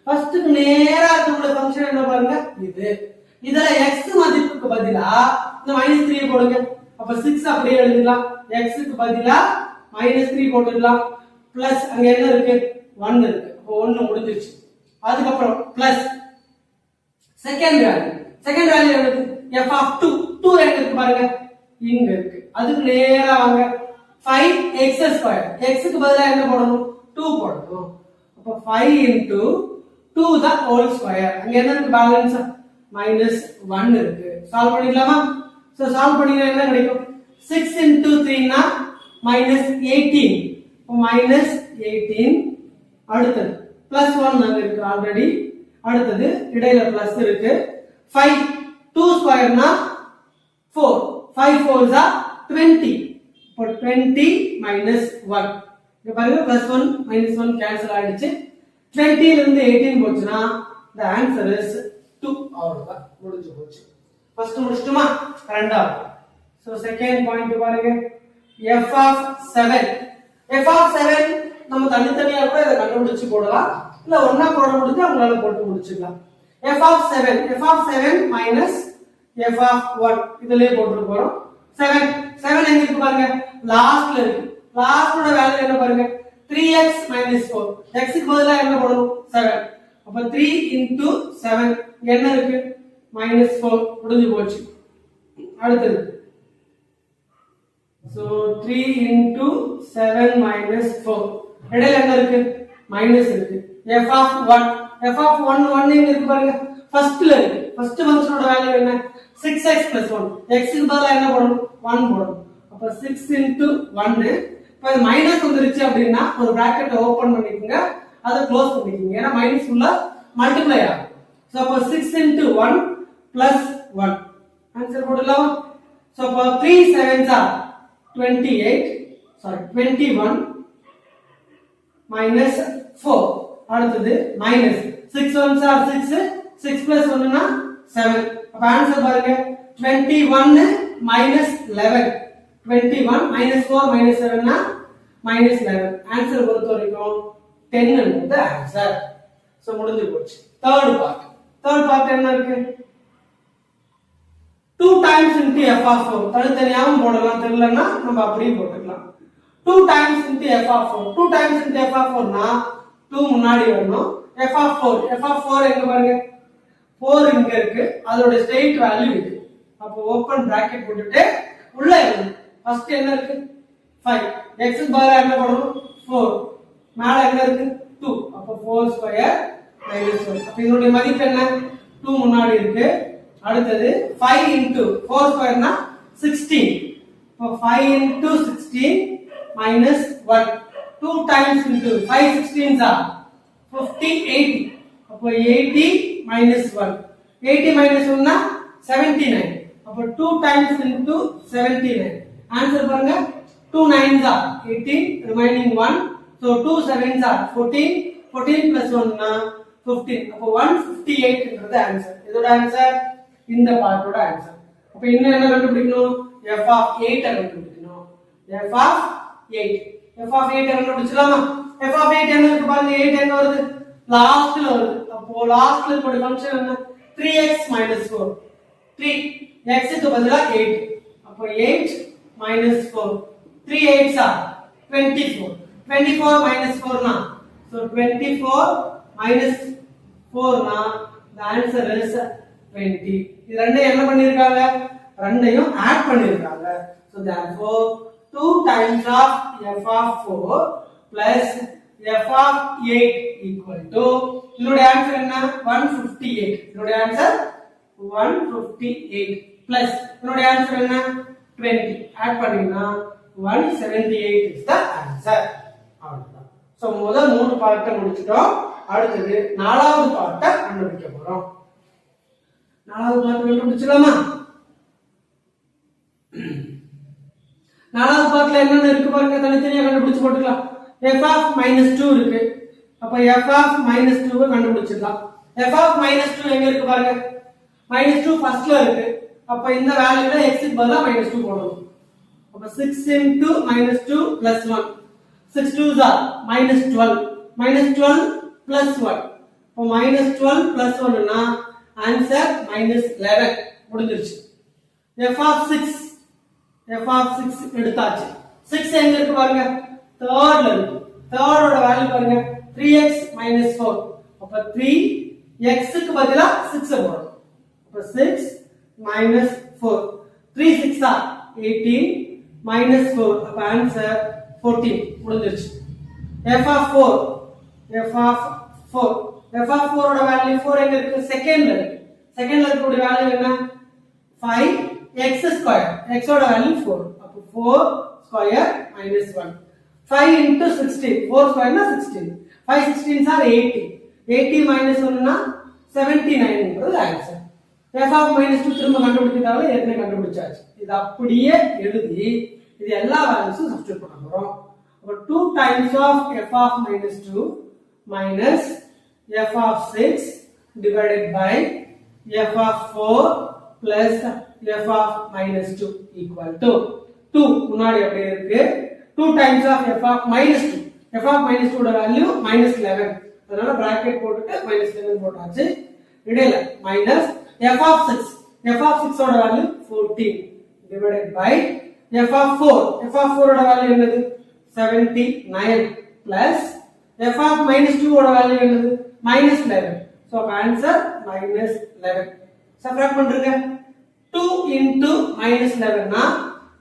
ஃபர்ஸ்ட்க்கு நேரா இருக்கக்கூடிய ஃபங்க்ஷன் என்ன பாருங்க, இது. இதுல x மதிப்புக்கு பதிலா இந்த -3 போடுங்க. அப்ப 6 அப்படியே எழுதலாம். x க்கு பதிலா -3 போட்டுடலாம். பிளஸ் அங்க என்ன இருக்கு? 1 இருக்கு. அப்ப 1 முடிஞ்சிருச்சு. அதுக்கு அப்புறம் பிளஸ் செகண்ட் வேல்யூ என்னது? f of 2 எங்க இருக்கு பாருங்க, இங்க இருக்கு. அதுக்கு நேரா வாங்க. 5x². x க்கு பதிலா என்ன போடணும்? 2 போடணும். அப்ப 5 into 2 the whole square. அங்க என்ன இருக்கு? பேலன்ஸ் -1 இருக்கு. சால்வ் பண்ணிடலாமா? சோ சால்வ் பண்ணினா என்ன கிடைக்கும்? 6 into 3 னா -18. -18. அடுத்தது +1 அங்க இருக்கு ஆல்ரெடி. அடுத்தது இடையில பிளஸ் இருக்கு. 5 2 ஸ்கொயர் னா 4. 5 4s are 20. இப்போ 20 -1. இங்க பாருங்க +1 -1 கேன்சல் ஆயிடுச்சு. 20 ல இருந்து 18 போச்சுனா the answer is 2. அவ்வளவுதான், முடிஞ்சு போச்சு. ஃபர்ஸ்ட் முடிச்சிட்டோமா? ரெண்டாவது. சோ செகண்ட் பாயிண்ட் பாருங்க. f of 7. f of 7 நம்ம தனித்தனியா கூட இத கண்டுபிடிச்சு போடலாம். இல்ல ஒண்ணா போட முடிஞ்சா உங்களால போட்டு முடிச்சுக்கலாம். f of 7 minus f of 1 இதுலயே போட்டு போறோம். 7 எங்க இருக்கு பாருங்க, லாஸ்ட்ல இருக்கு. லாஸ்டோட வேல்யூ என்ன பாருங்க, 3x minus 4. x க்கு பதிலா என்ன போடணும்? 7. அப்ப 3 into 7 என்ன இருக்கு? -4. முடிஞ்சு போச்சு. அடுத்து so 3 into 7 minus 4 இடையில என்ன இருக்கு? மைனஸ் இருக்கு. f of 1 1 எங்க இருக்கு பாருங்க, ஃபர்ஸ்ட்ல இருக்கு. ஃபர்ஸ்ட் ஃபங்க்ஷனோட வேல்யூ என்ன? 6x plus 1. x க்கு பதிலா என்ன போடணும்? 1 போடணும். அப்ப 6 into 1. இப்ப இது மைனஸ் வந்துருச்சு அப்படின்னா ஒரு பிராக்கெட் ஓபன் பண்ணிக்கங்க, அதை க்ளோஸ் பண்ணிக்கங்க. ஏன்னா மைனஸ் உள்ள மல்டிப்ளை ஆகும். சோ அப்ப 6 into 1 plus 1 ஆன்சர் போடலாம். சோ அப்ப 3 7s are 21 minus 4. அடுத்தது minus 6 1s are 6 plus 1 னா 7. அப்ப ஆன்சர் பாருங்க 21 minus 11. 21 minus 4 minus 7 னா minus 11. ஆன்சர் பொறுத்த வரைக்கும் 10 ன்றது ஆன்சர். சோ முடிஞ்சு போச்சு. தேர்ட் பார்ட் என்ன இருக்கு? 2 times into f of 4 தனித்தனியாவும் போடலாம் தெரியலன்னா நம்ம அப்படியே போட்டுக்கலாம் 2 times into f of 4 2 times into f of 4 னா 2 முன்னாடி வரணும் f of 4 எங்க பாருங்க 4 இங்க இருக்கு அதோட ஸ்ட்ரெயிட் வேல்யூ இது அப்போ ஓபன் பிராக்கெட் போட்டுட்டு உள்ள ஃபர்ஸ்ட் என்ன இருக்கு 5 x க்கு பதிலா என்ன போடணும் 4 மேல என்ன இருக்கு 2 அப்போ 4 ஸ்கொயர் மைனஸ் 1 அப்ப இதோட மதிப்பு என்ன 2 முன்னாடி இருக்கு அடுத்தது 5 into 4 ஸ்கொயர்னா 16 அப்போ 5 into 16 minus 1 2 times into 5 16s are 50 80 அப்போ 80 minus 1 80 minus 1 னா 79 அப்போ 2 times into 79 ஆன்சர் பாருங்க 2 9s are 18 remaining 1 so 2 7s are 14 14 plus 1 னா 15 அப்போ 158 ன்றது ஆன்சர் இதோட ஆன்சர் இந்த பார்ட்டோட ஆன்சர் அப்ப இன்னும் என்ன கண்டுபிடிக்கணும் f of 8 கண்டுபிடிக்கணும் f of 8 f of 8 கண்டுபிடிச்சலாமா f of 8 என்ன இருக்கு பாருங்க 8 எங்க வருது லாஸ்ட்ல வருது அப்போ லாஸ்ட்ல இருக்க ஃபங்க்ஷன் என்ன 3x 4 3 x க்கு பதிலா 8 அப்போ 8 4 3 8s are 24 24 minus 4 na so 24 minus 4 na the answer is 20 இது ரெண்டையும் என்ன பண்ணிருக்காங்க ரெண்டையும் ஆட் பண்ணிருக்காங்க so therefore 2 times of f of 4 plus f of 8 equal to இதோட ஆன்சர் என்ன 158 இதோட ஆன்சர் 158 plus இதோட ஆன்சர் என்ன 20 ஆட் பண்ணீங்கன்னா 178 is the answer அவ்வளவுதான் சோ முதல் மூணு பார்ட்ட முடிச்சிட்டோம் அடுத்து நாலாவது பார்ட்ட கண்டுபிடிக்க போறோம் நாலாவது பார்ட் கண்டுபிடிச்சலாமா நாலாவது பார்ட்ல என்னென்ன இருக்கு பாருங்க தனித்தனியா கண்டுபிடிச்சு போட்டுக்கலாம் f of -2 இருக்கு அப்ப f of -2 கண்டுபிடிச்சிடலாம் f of -2 எங்க இருக்கு பாருங்க -2 ஃபர்ஸ்ட்ல இருக்கு அப்ப இந்த வேல்யூல x க்கு பதிலா -2 போடணும் அப்ப 6 into -2 plus 1 6 2s are -12 -12 plus 1 அப்ப -12 plus 1 னா ஆன்சர் -11 முடிஞ்சிருச்சு f of 6 எடுத்தாச்சு 6 எங்க இருக்கு பாருங்க தேர்ட்ல இருக்கு தேர்டோட வேல்யூ பாருங்க 3x 4 அப்ப 3 x க்கு பதிலா 6 போடணும் அப்ப 6 4 3 6 are 18 4 அப்ப ஆன்சர் 14 முடிஞ்சிருச்சு f of 4 ஓட வேல்யூ 4 எங்க இருக்கு செகண்ட்ல இருக்கக்கூடிய வேல்யூ என்ன 5x ஸ்கொயர் x ஓட வேல்யூ 4 அப்ப 4 ஸ்கொயர் -1 5 into 16 4 ஸ்கொயர் னா 16 5 16s are 80 80 1 னா 79 ன்றது ஆன்சர் f of -2 திரும்ப கண்டுபிடிக்கிறதால ஏற்கனவே கண்டுபிடிச்சாச்சு இது அப்படியே எழுதி இது எல்லா வேல்யூஸும் சப்ஸ்டிட்யூட் பண்ண போறோம் அப்ப 2 times of f of -2 minus f of 6 divided by f of 4 plus f of -2 equal to 2 முன்னாடி அப்படியே இருக்கு 2 times of f of -2 f of -2 ஓட வேல்யூ -11 அதனால பிராக்கெட் போட்டுட்டு -11 போட்டாச்சு இடையில minus f of 6 ஓட value 14 divided by f of 4 ஓட வேல்யூ என்னது 79 plus f of -2 ஓட வேல்யூ என்னது -11 சோ ஆன்சர் -11 சப்ட்ராக்ட் பண்றீங்க 2 into -11 னா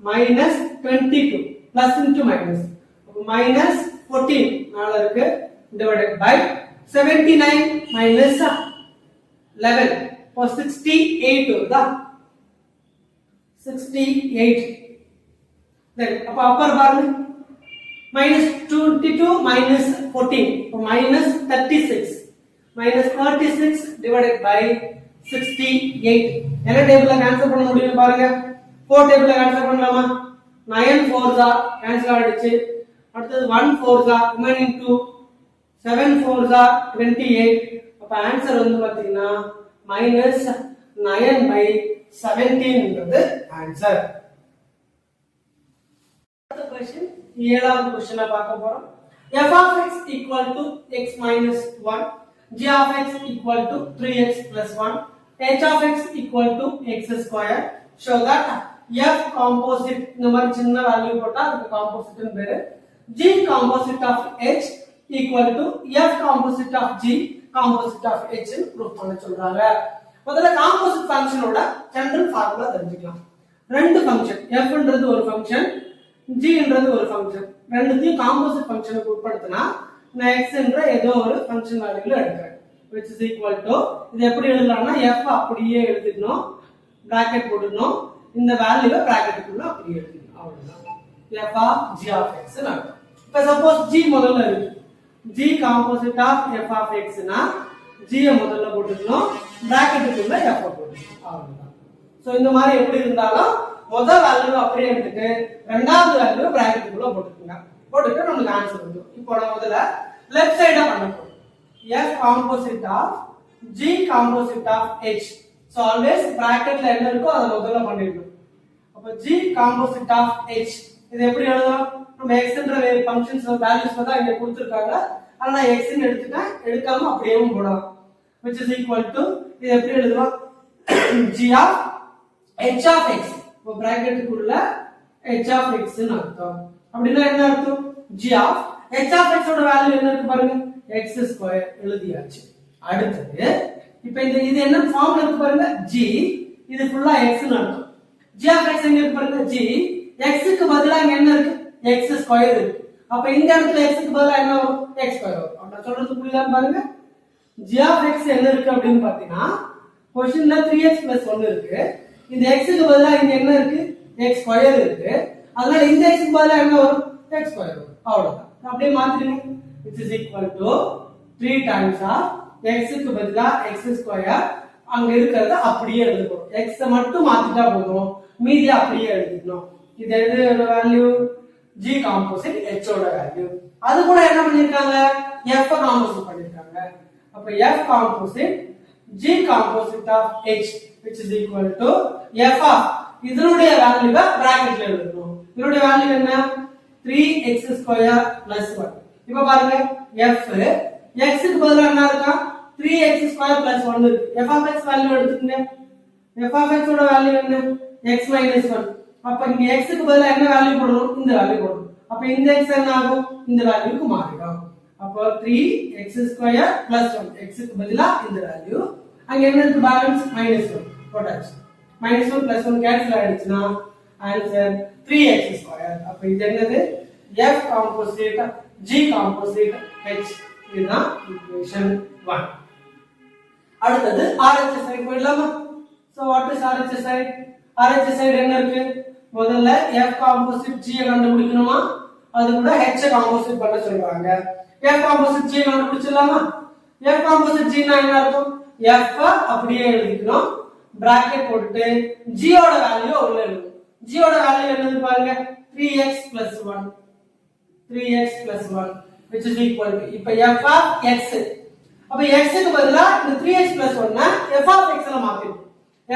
-22 plus into minus அப்ப -14 நால இருக்கு divided by 79 minus 11 for 68 வருதா 68 then அப்ப அப்பர் பாருங்க -22 -14 -36 divided by 68 என்ன டேபிள்ல கேன்சல் பண்ண முடியும் பாருங்க 4 டேபிள்ல கேன்சல் பண்ணலாமா 9 4s are கேன்சல் ஆயிடுச்சு அடுத்து 1 4s are remaining 2 7 4s are 28 அப்ப ஆன்சர் வந்து பாத்தீங்கன்னா -9/17 ன்றது ஆன்சர் அடுத்த क्वेश्चन ஏழாவது क्वेश्चन பார்க்க போறோம் f of x equal to x minus 1 g of x equal to 3x plus 1 h of x equal to x square show that f composite இந்த மாதிரி சின்ன வேல்யூ போட்டா அதுக்கு காம்போசிட் னு பேரு. g composite of h equal to f composite of g composite of h னு ப்ரூவ் பண்ண சொல்றாங்க. முதல்ல காம்போசிட் ஃபங்க்ஷனோட ஜெனரல் ஃபார்முலா தெரிஞ்சுக்கலாம். ரெண்டு ஃபங்க்ஷன் f ன்றது ஒரு ஃபங்க்ஷன், g ன்றது ஒரு ஃபங்க்ஷன். ரெண்டுத்தையும் காம்போசிட் ஃபங்க்ஷனுக்கு உட்படுத்தினா நான் x ன்ற ஏதோ ஒரு ஃபங்க்ஷன் வேல்யூல எடுக்கிறேன், which is equal to இது எப்படி எழுதலாம்னா f அப்படியே எழுதிக்கணும், பிராக்கெட் போட்டுக்கணும், இந்த வேல்யூவை பிராக்கெட்டுக்குள்ள அப்படியே எழுதிக்கணும், அவ்வளவுதான். f of g of x ன்னு அர்த்தம். இப்ப சப்போஸ் g முதல்ல இருக்கு, g composite of f of x னா g ஐ முதல்ல போட்டுக்கணும், பிராக்கெட்டுக்குள்ள f போட்டுக்கணும், அவ்வளவுதான். சோ இந்த மாதிரி எப்படி இருந்தாலும் முதல் வேல்யூ அப்படியே எடுத்துட்டு இரண்டாவது வேல்யூ பிராக்கெட்டுக்குள்ள போட்டுக்கங்க. போட்டுட்டு நமக்கு ஆன்சர் வந்துரும். இப்போ நம்ம முதல்ல லெஃப்ட் சைடா பண்ண போறோம். f composite of g composite of h. so always bracketல என்ன இருக்கோ அத முதல்ல பண்ணிடணும். அப்ப g composite of h இது எப்படி எழுதலாம்? நம்ம x ன்ற ஃபங்க்ஷன்ஸ் வேல்யூஸ் தான் இங்க கொடுத்திருக்காங்க. ஆனா நான் x ன்னு எடுத்துட்டேன், எடுக்காம அப்படியேவும் போடலாம். which is equal to இது எப்படி எழுதலாம்? g of h of x. இப்போ பிராக்கெட்டுக்குள்ள h of x ன்னு அர்த்தம். அப்படினா என்ன அர்த்தம்? g of h of x ஓட வேல்யூ என்ன இருக்கு பாருங்க, x ஸ்கொயர் எழுதியாச்சு. அடுத்து இப்போ இது என்ன ஃபார்ம்ல இருக்கு பாருங்க, g இது ஃபுல்லா x ன்னு அர்த்தம். g of x எங்க இருக்கு பாருங்க, g x க்கு பதிலா இங்க என்ன இருக்கு, x ஸ்கொயர் இருக்கு. அப்ப இந்த இடத்துல x க்கு பதிலா என்ன வரும், x ஸ்கொயர் வரும். அப்ப சொல்றது புரியுதான்னு பாருங்க. g of x என்ன இருக்கு அப்படினு பாத்தீங்கன்னா क्वेश्चनல 3x + 1 இருக்கு. இந்த x க்கு பதிலா இங்க என்ன இருக்கு, x ஸ்கொயர் இருக்கு. அதனால இந்த x க்கு பதிலா என்ன வரும், x ஸ்கொயர் வரும், அவ்வளவுதான். அப்படியே மாத்திடுங்க. which is equal to 3 times of x க்கு பதிலா x ஸ்கொயர், அங்க இருக்கிறத அப்படியே எழுதுறோம். x மட்டும் மாத்திட்டா போதும், மீதி அப்படியே எழுதிக்கணும். இது எது வேல்யூ, g காம்போசிட் h ஓட வேல்யூ. அது கூட என்ன பண்ணிருக்காங்க, f காம்போசிட் பண்ணிருக்காங்க. அப்ப f composite g composite of h which is equal to f of இதனுடைய வேல்யூவை பிராக்கெட்ல எழுதணும். இதனுடைய வேல்யூ என்ன, 3x ஸ்கொயர் + 1. இப்போ பாருங்க f x க்கு பதிலா என்ன இருக்கா, 3x ஸ்கொயர் + 1 இருக்கு. f of x வேல்யூ எடுத்துக்கங்க. f of x ஓட வேல்யூ என்ன, x - 1. அப்ப இங்க x க்கு பதிலா என்ன வேல்யூ போடணும், இந்த வேல்யூ போடணும். அப்ப இந்த x என்ன ஆகும், இந்த வேல்யூக்கு மாறிடும். அப்ப 3x ஸ்கொயர் + 1 x க்கு பதிலா இந்த வேல்யூ, அங்க என்ன இருக்கு பேலன்ஸ் -1 போட்டாச்சு. -1 + 1 கேன்சல் ஆயிடுச்சுனா ஆன்சர் 3x ஸ்கொயர். அப்ப இது என்னது, f composite g composite h. இதுதான் ஈக்குவேஷன் 1. அடுத்து RHS சைடு போயிடலாமா? So what is RHS side? RHS side என்ன இருக்கு, முதல்ல f காம்போசிட் g ஐ கண்டுபிடிக்கணுமா, அது கூட h ஐ காம்போசிட் பண்ண சொல்றாங்க. f composite g கண்டுபிடிச்சலாமா? f composite g னா என்ன அர்த்தம், f அப்படியே எழுதிக்கணும், பிராக்கெட் போட்டுட்டு g ஓட வேல்யூ உள்ள எழுதணும். g ஓட வேல்யூ என்னது பாருங்க, 3x + 1 3x + 1 which is equal to இப்ப f of x. அப்ப x க்கு பதிலா இந்த 3x + 1 f of x ல மாத்திரணும்.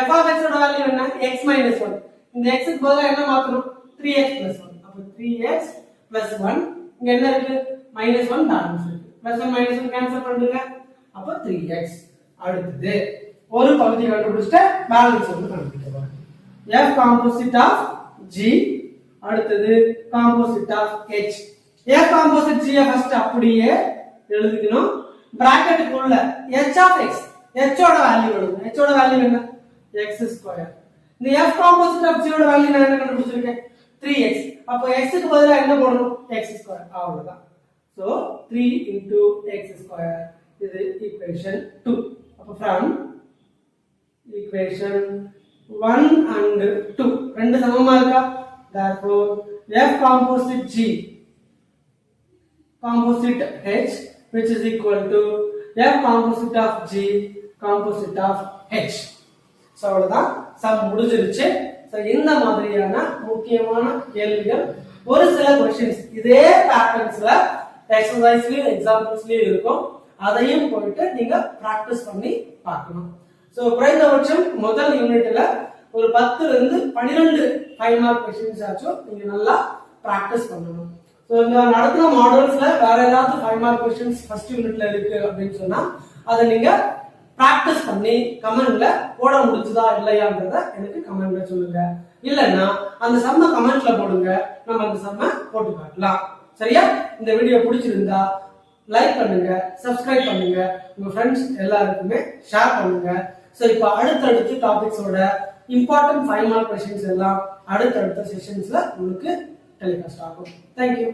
f of x ஓட வேல்யூ என்ன, x - 1. இந்த x க்கு பதிலா என்ன மாத்தணும், 3x + 1. அப்ப 3x + 1 இங்க என்ன இருக்கு, -1 பேலன்ஸ் இருக்கு. +1 -1 கேன்சல் பண்ணுங்க. அப்ப 3x. அடுத்து ஒரு பகுதி கண்டுபிடிச்சிட்டு பேலன்ஸ் வந்து கண்டுபிடிக்கலாம். f காம்போசிட் ஆஃப் g, அடுத்து composite of h. f composite g first அப்படியே எழுதிக்கணும், பிராக்கெட்டுக்குள்ள h of x, h ஓட வேல்யூ எழுதணும். h ஓட வேல்யூ என்ன, x ஸ்கொயர். இந்த f காம்போசிட் ஆஃப் g ஓட வேல்யூ நான் என்ன கண்டுபிடிச்சிருக்கேன், 3x. அப்ப x க்கு பதிலா என்ன போடணும், x ஸ்கொயர், அவ்வளவுதான். So 3 * x square. இது ஈக்குவேஷன் 2. அப்ப from equation 1 and 2 ரெண்டு சமமா இருக்கா, therefore f composite g composite h which is equal to f composite of g composite of h. So அவ்வளவுதான், சம் முடிஞ்சிருச்சு. சோ இந்த மாதிரியான முக்கியமான கேள்விகள் ஒரு சில क्वेश्चंस இதே பேட்டர்ன்ஸ்ல எக்ஸர்சைஸ்லயும் எக்ஸாம்பிள்ஸ்லயும் இருக்கும். அதையும் போயிட்டு நீங்க பிராக்டிஸ் பண்ணி பார்க்கணும். சோ குறைந்தபட்சம் முதல் யூனிட்ல ஒரு 10 ல இருந்து 12 5 மார்க் क्वेश्चंस ஆச்சும் நீங்க நல்லா பிராக்டிஸ் பண்ணணும். சோ இந்த நடத்துன மாடல்ஸ்ல வேற ஏதாவது 5 மார்க் क्वेश्चंस ஃபர்ஸ்ட் யூனிட்ல இருக்கு அப்படினு சொன்னா அதை நீங்க பிராக்டிஸ் பண்ணி கமெண்ட்ல போட முடிஞ்சுதா இல்லையான்றத எனக்கு கமெண்ட்ல சொல்லுங்க. இல்லைன்னா அந்த சம்ம கமெண்ட்ல போடுங்க, நம்ம அந்த சம்ம போட்டு காட்டலாம். சரியா? இந்த வீடியோ பிடிச்சிருந்தா லைக் பண்ணுங்க, சப்ஸ்கிரைப் பண்ணுங்க, உங்க ஃப்ரெண்ட்ஸ் எல்லாருக்குமே ஷேர் பண்ணுங்க. ஸோ இப்போ அடுத்தடுத்து டாபிக்ஸோட இம்பார்ட்டன்ட் 5 மார்க் கொஸ்டின்ஸ் எல்லாம் அடுத்தடுத்த செஷன்ஸ்ல உங்களுக்கு டெலிகாஸ்ட் ஆகும். தேங்க்யூ.